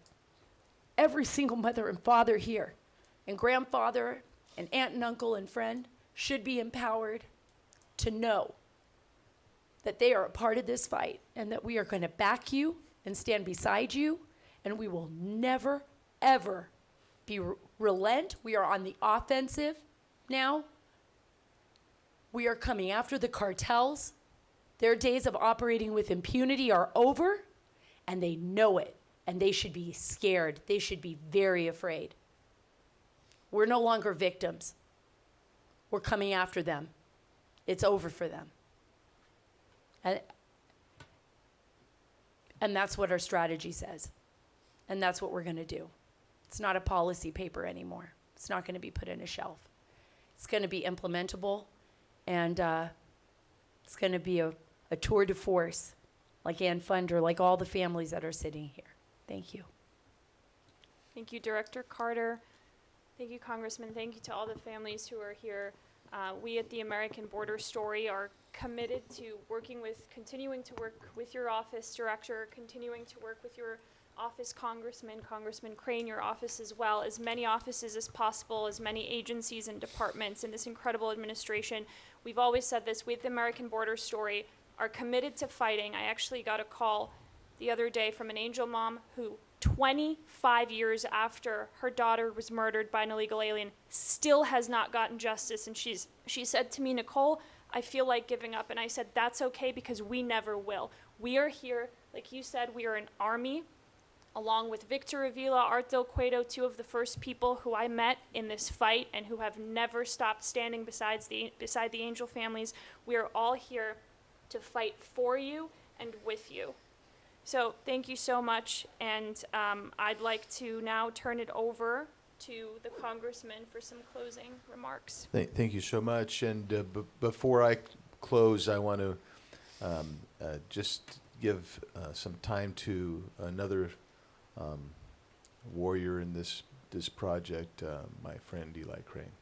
Every single mother and father here, and grandfather, and aunt and uncle and friend, should be empowered to know that they are a part of this fight and that we are going to back you and stand beside you, and we will never, ever relent. We are on the offensive now. We are coming after the cartels. Their days of operating with impunity are over, and they know it. And they should be scared. They should be very afraid. We're no longer victims. We're coming after them. It's over for them. And that's what our strategy says. And that's what we're going to do. It's not a policy paper anymore. It's not going to be put in a shelf. It's going to be implementable, and it's going to be a tour de force, like Ann Fundner, like all the families that are sitting here. Thank you. Thank you, Director Carter. Thank you, Congressman. Thank you to all the families who are here. We at the American Border Story are committed to continuing to work with your office, Director, continuing to work with your office, Congressman Crane, your office as well, as many offices as possible, as many agencies and departments in this incredible administration. We've always said this, with the American Border Story, are committed to fighting. I actually got a call the other day from an angel mom who 25 years after her daughter was murdered by an illegal alien, still has not gotten justice. And she said to me, "Nicole, I feel like giving up." And I said, "That's okay, because we never will." We are here, like you said, we are an army, along with Victor Avila, Art Del Cueto, two of the first people who I met in this fight and who have never stopped standing beside the Angel families. We are all here to fight for you and with you. So thank you so much, and I'd like to now turn it over to the congressman for some closing remarks. Thank you so much. And before I close, I want to just give some time to another warrior in this project, my friend Eli Crane.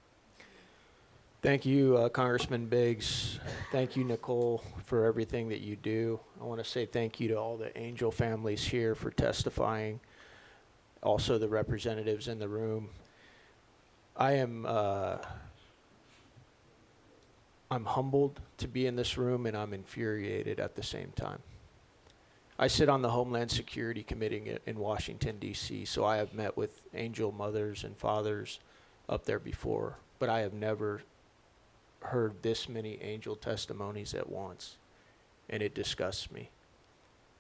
Thank you, Congressman Biggs. Thank you, Nicole, for everything that you do. I want to say thank you to all the Angel families here for testifying, also the representatives in the room. I'm humbled to be in this room, and I'm infuriated at the same time. I sit on the Homeland Security Committee in Washington, D.C., so I have met with angel mothers and fathers up there before, but I have never heard this many angel testimonies at once, and it disgusts me.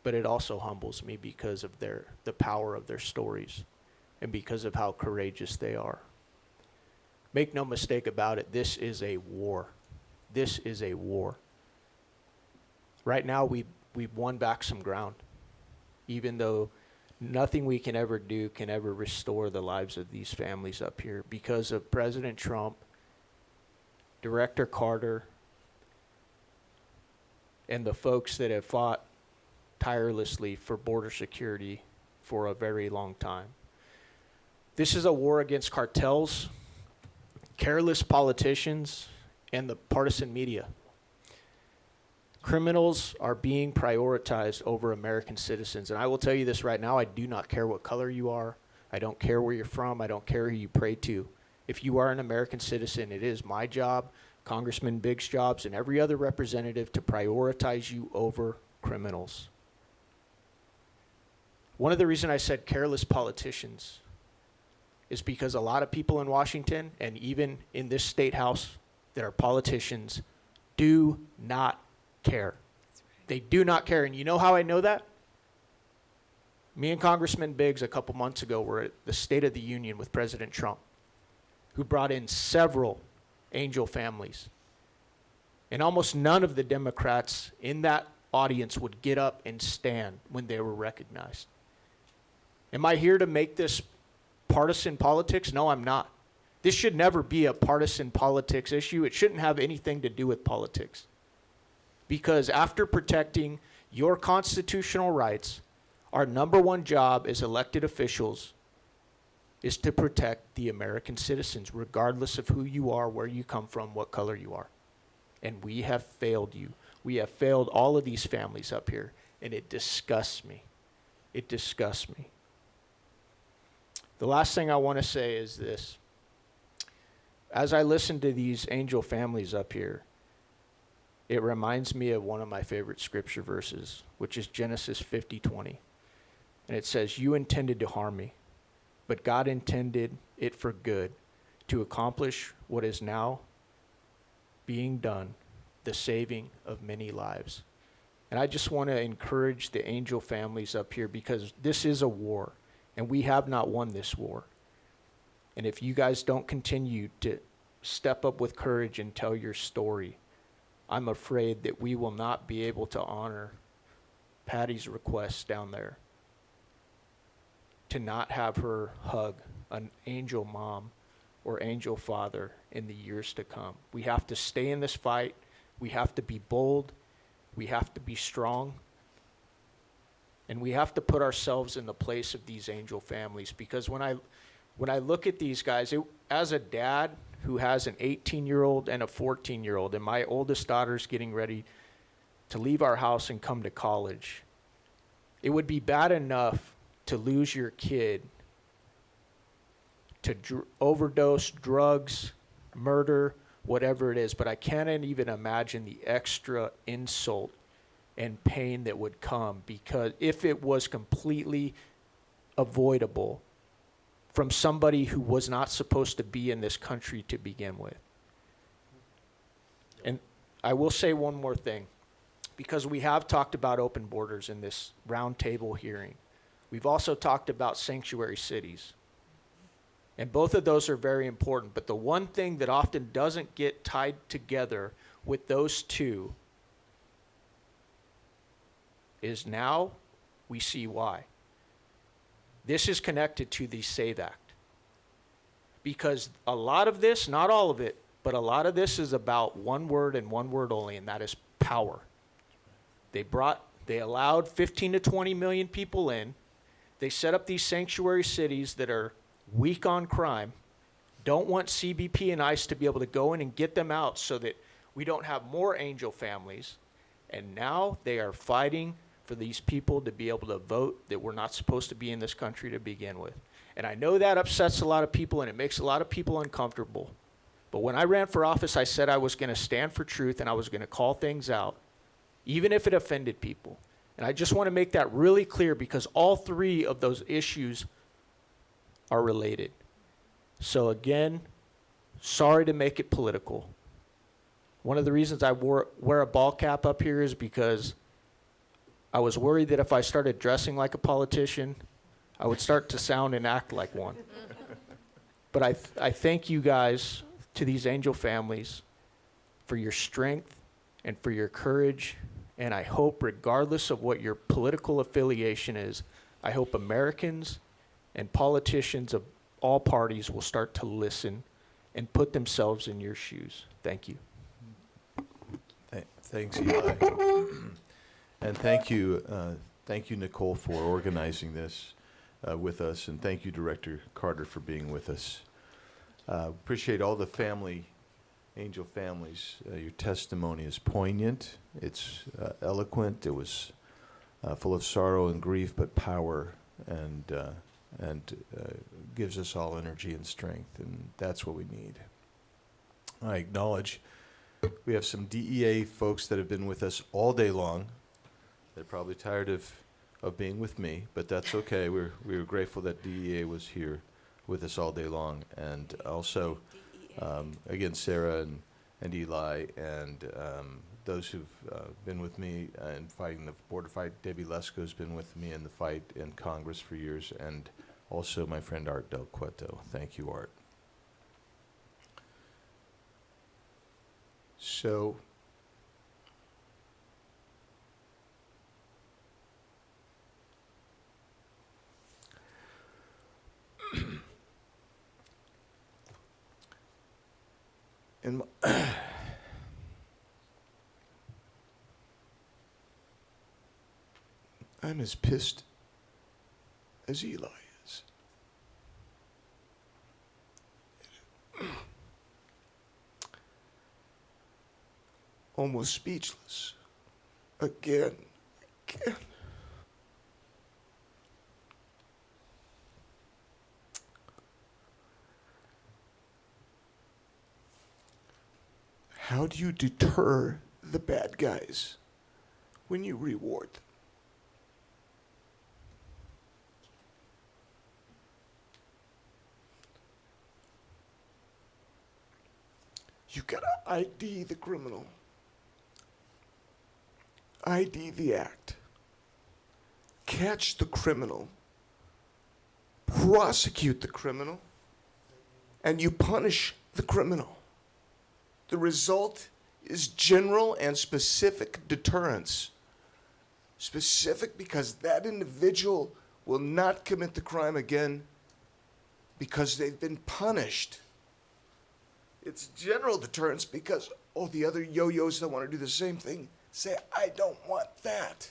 But it also humbles me because of the power of their stories and because of how courageous they are. Make no mistake about it, this is a war. This is a war. Right now, we've won back some ground, even though nothing we can ever do can ever restore the lives of these families up here because of President Trump, Director Carter, and the folks that have fought tirelessly for border security for a very long time. This is a war against cartels, careless politicians, and the partisan media. Criminals are being prioritized over American citizens. And I will tell you this right now, I do not care what color you are. I don't care where you're from. I don't care who you pray to. If you are an American citizen, it is my job, Congressman Biggs' jobs, and every other representative to prioritize you over criminals. One of the reasons I said careless politicians is because a lot of people in Washington and even in this state house that are politicians do not care. They do not care. And you know how I know that? Me and Congressman Biggs a couple months ago were at the State of the Union with President Trump, who brought in several angel families. And almost none of the Democrats in that audience would get up and stand when they were recognized. Am I here to make this partisan politics? No, I'm not. This should never be a partisan politics issue. It shouldn't have anything to do with politics. Because after protecting your constitutional rights, our number one job as elected officials is to protect the American citizens, regardless of who you are, where you come from, what color you are. And we have failed you. We have failed all of these families up here, and it disgusts me. It disgusts me. The last thing I want to say is this. As I listen to these angel families up here, it reminds me of one of my favorite scripture verses, which is Genesis 50:20. And it says, "You intended to harm me, but God intended it for good, to accomplish what is now being done, the saving of many lives." And I just want to encourage the angel families up here, because this is a war, and we have not won this war. And if you guys don't continue to step up with courage and tell your story, I'm afraid that we will not be able to honor Patti's request down there to not have her hug an angel mom or angel father in the years to come. We have to stay in this fight. We have to be bold. We have to be strong. And we have to put ourselves in the place of these angel families, because when I look at these guys, as a dad who has an 18-year-old and a 14-year-old, and my oldest daughter's getting ready to leave our house and come to college, it would be bad enough to lose your kid to overdose, drugs, murder, whatever it is, but I can't even imagine the extra insult and pain that would come, because if it was completely unavoidable from somebody who was not supposed to be in this country to begin with. And I will say one more thing, because we have talked about open borders in this roundtable hearing. We've also talked about sanctuary cities. And both of those are very important, but the one thing that often doesn't get tied together with those two is now we see why. This is connected to the SAVE Act. Because a lot of this, not all of it, but a lot of this is about one word and one word only, and that is power. They allowed 15 to 20 million people in. They set up these sanctuary cities that are weak on crime, don't want CBP and ICE to be able to go in and get them out so that we don't have more angel families. And now they are fighting for these people to be able to vote that we're not supposed to be in this country to begin with. And I know that upsets a lot of people and it makes a lot of people uncomfortable. But when I ran for office, I said I was going to stand for truth and I was going to call things out, even if it offended people. And I just want to make that really clear because all three of those issues are related. So again, sorry to make it political. One of the reasons I wear a ball cap up here is because I was worried that if I started dressing like a politician, I would start to sound and act like one. But I thank you guys, to these angel families, for your strength and for your courage. And I hope, regardless of what your political affiliation is, I hope Americans and politicians of all parties will start to listen and put themselves in your shoes. Thank you. Thanks, Eli. And thank you, Nicole, for organizing this with us, and thank you, Director Carter, for being with us. Appreciate all the angel families. Your testimony is poignant. It's eloquent. It was full of sorrow and grief, but power, and gives us all energy and strength, and that's what we need. I acknowledge we have some DEA folks that have been with us all day long. They're probably tired of being with me, but that's okay. We were grateful that DEA was here with us all day long, and also, again, Sarah and Eli and those who've been with me in fighting the border fight. Debbie Lesko's been with me in the fight in Congress for years, and also my friend Art Del Cueto. Thank you, Art. So, I'm as pissed as Eli is. Almost speechless. Again. How do you deter the bad guys when you reward them? You gotta ID the criminal. ID the act. Catch the criminal. Prosecute the criminal. And you punish the criminal. The result is general and specific deterrence. Specific because that individual will not commit the crime again because they've been punished. It's general deterrence because all the other yo-yos that want to do the same thing say, I don't want that.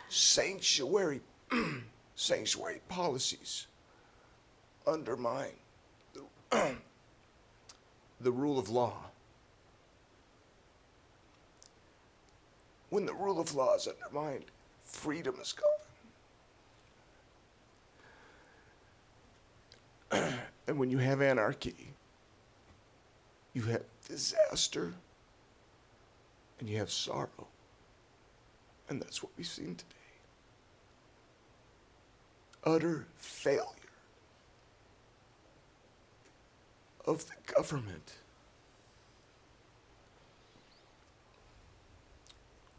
Sanctuary policies undermine the rule of law. When the rule of law is undermined, freedom is gone. And when you have anarchy, you have disaster, and you have sorrow. And that's what we've seen today. utter failure of the government,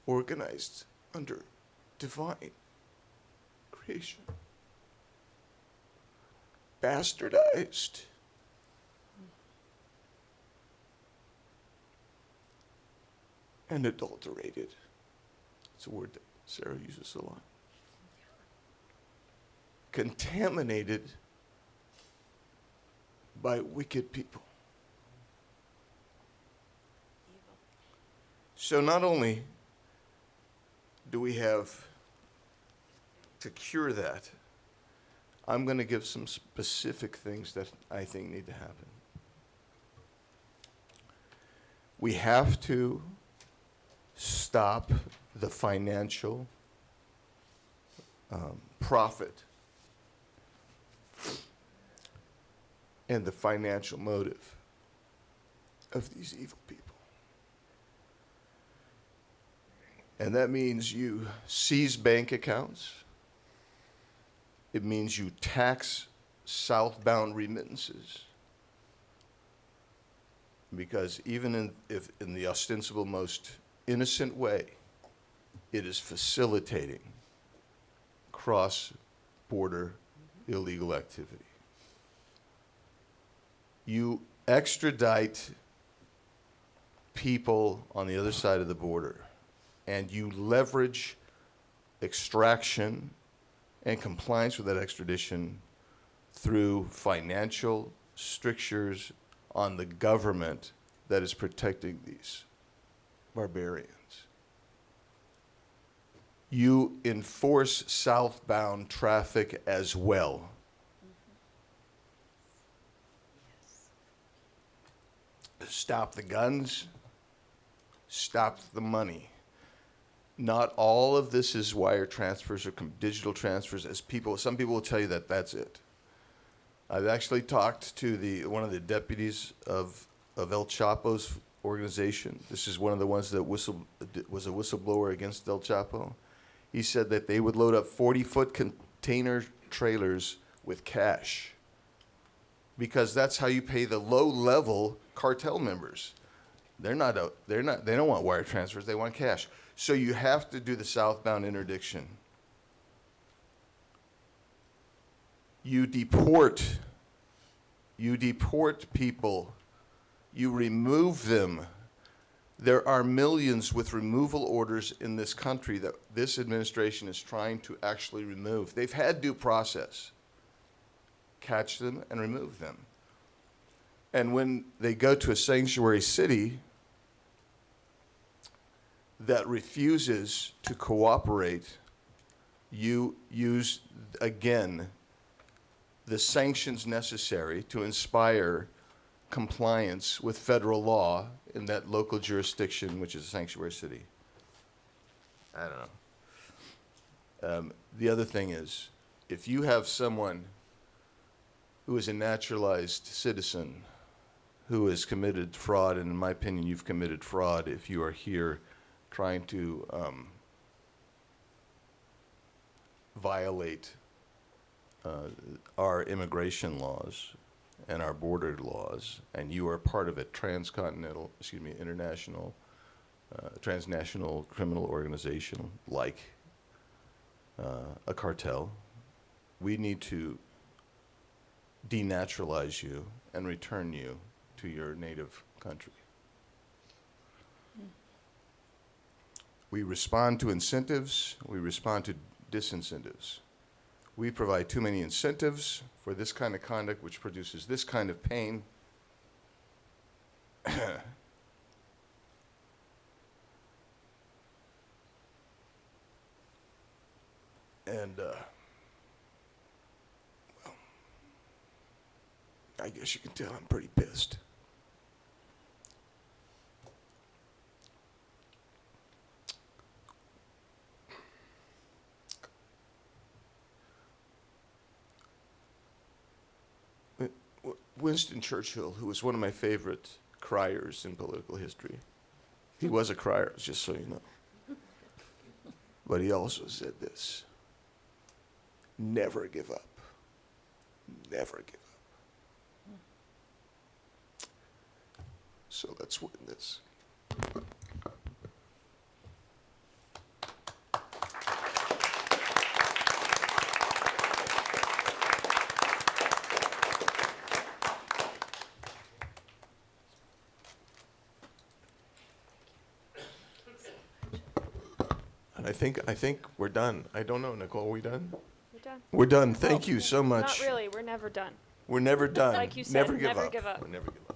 organized under divine creation, bastardized, and adulterated. It's a word that Sarah uses a lot. Contaminated by wicked people. So not only do we have to cure that, I'm going to give some specific things that I think need to happen. We have to stop the financial profit and the financial motive of these evil people. And that means you seize bank accounts. It means you tax southbound remittances. Because even if in the ostensible most innocent way, it is facilitating cross-border illegal activity. You extradite people on the other side of the border, and you leverage extraction and compliance with that extradition through financial strictures on the government that is protecting these barbarians. You enforce southbound traffic as well. Stop the guns, stop the money. Not all of this is wire transfers or digital transfers, as some people will tell you that that's it. I've actually talked to one of the deputies of El Chapo's organization. This is one of the ones that was a whistleblower against El Chapo. He said that they would load up 40-foot container trailers with cash, because that's how you pay the low-level cartel members. They don't want wire transfers, they want cash. So you have to do the southbound interdiction. You deport people. You remove them. There are millions with removal orders in this country that this administration is trying to actually remove. They've had due process. Catch them and remove them. And when they go to a sanctuary city that refuses to cooperate, you use, again, the sanctions necessary to inspire compliance with federal law in that local jurisdiction, which is a sanctuary city. I don't know. The other thing is, if you have someone who is a naturalized citizen who has committed fraud, and in my opinion, you've committed fraud if you are here trying to violate our immigration laws and our border laws, and you are part of a international, transnational criminal organization like a cartel, we need to denaturalize you and return you to your native country. We respond to incentives, we respond to disincentives. We provide too many incentives for this kind of conduct, which produces this kind of pain. And, well, I guess you can tell I'm pretty pissed. Winston Churchill, who was one of my favorite criers in political history, he was a crier, just so you know. But he also said this: never give up. Never give up. So let's win this. And I think we're done. I don't know, Nicole, are we done? We're done. We're done. Thank you so much. Not really. We're never done. We're never done. Like you said, never give never up. give up. We'll never give up.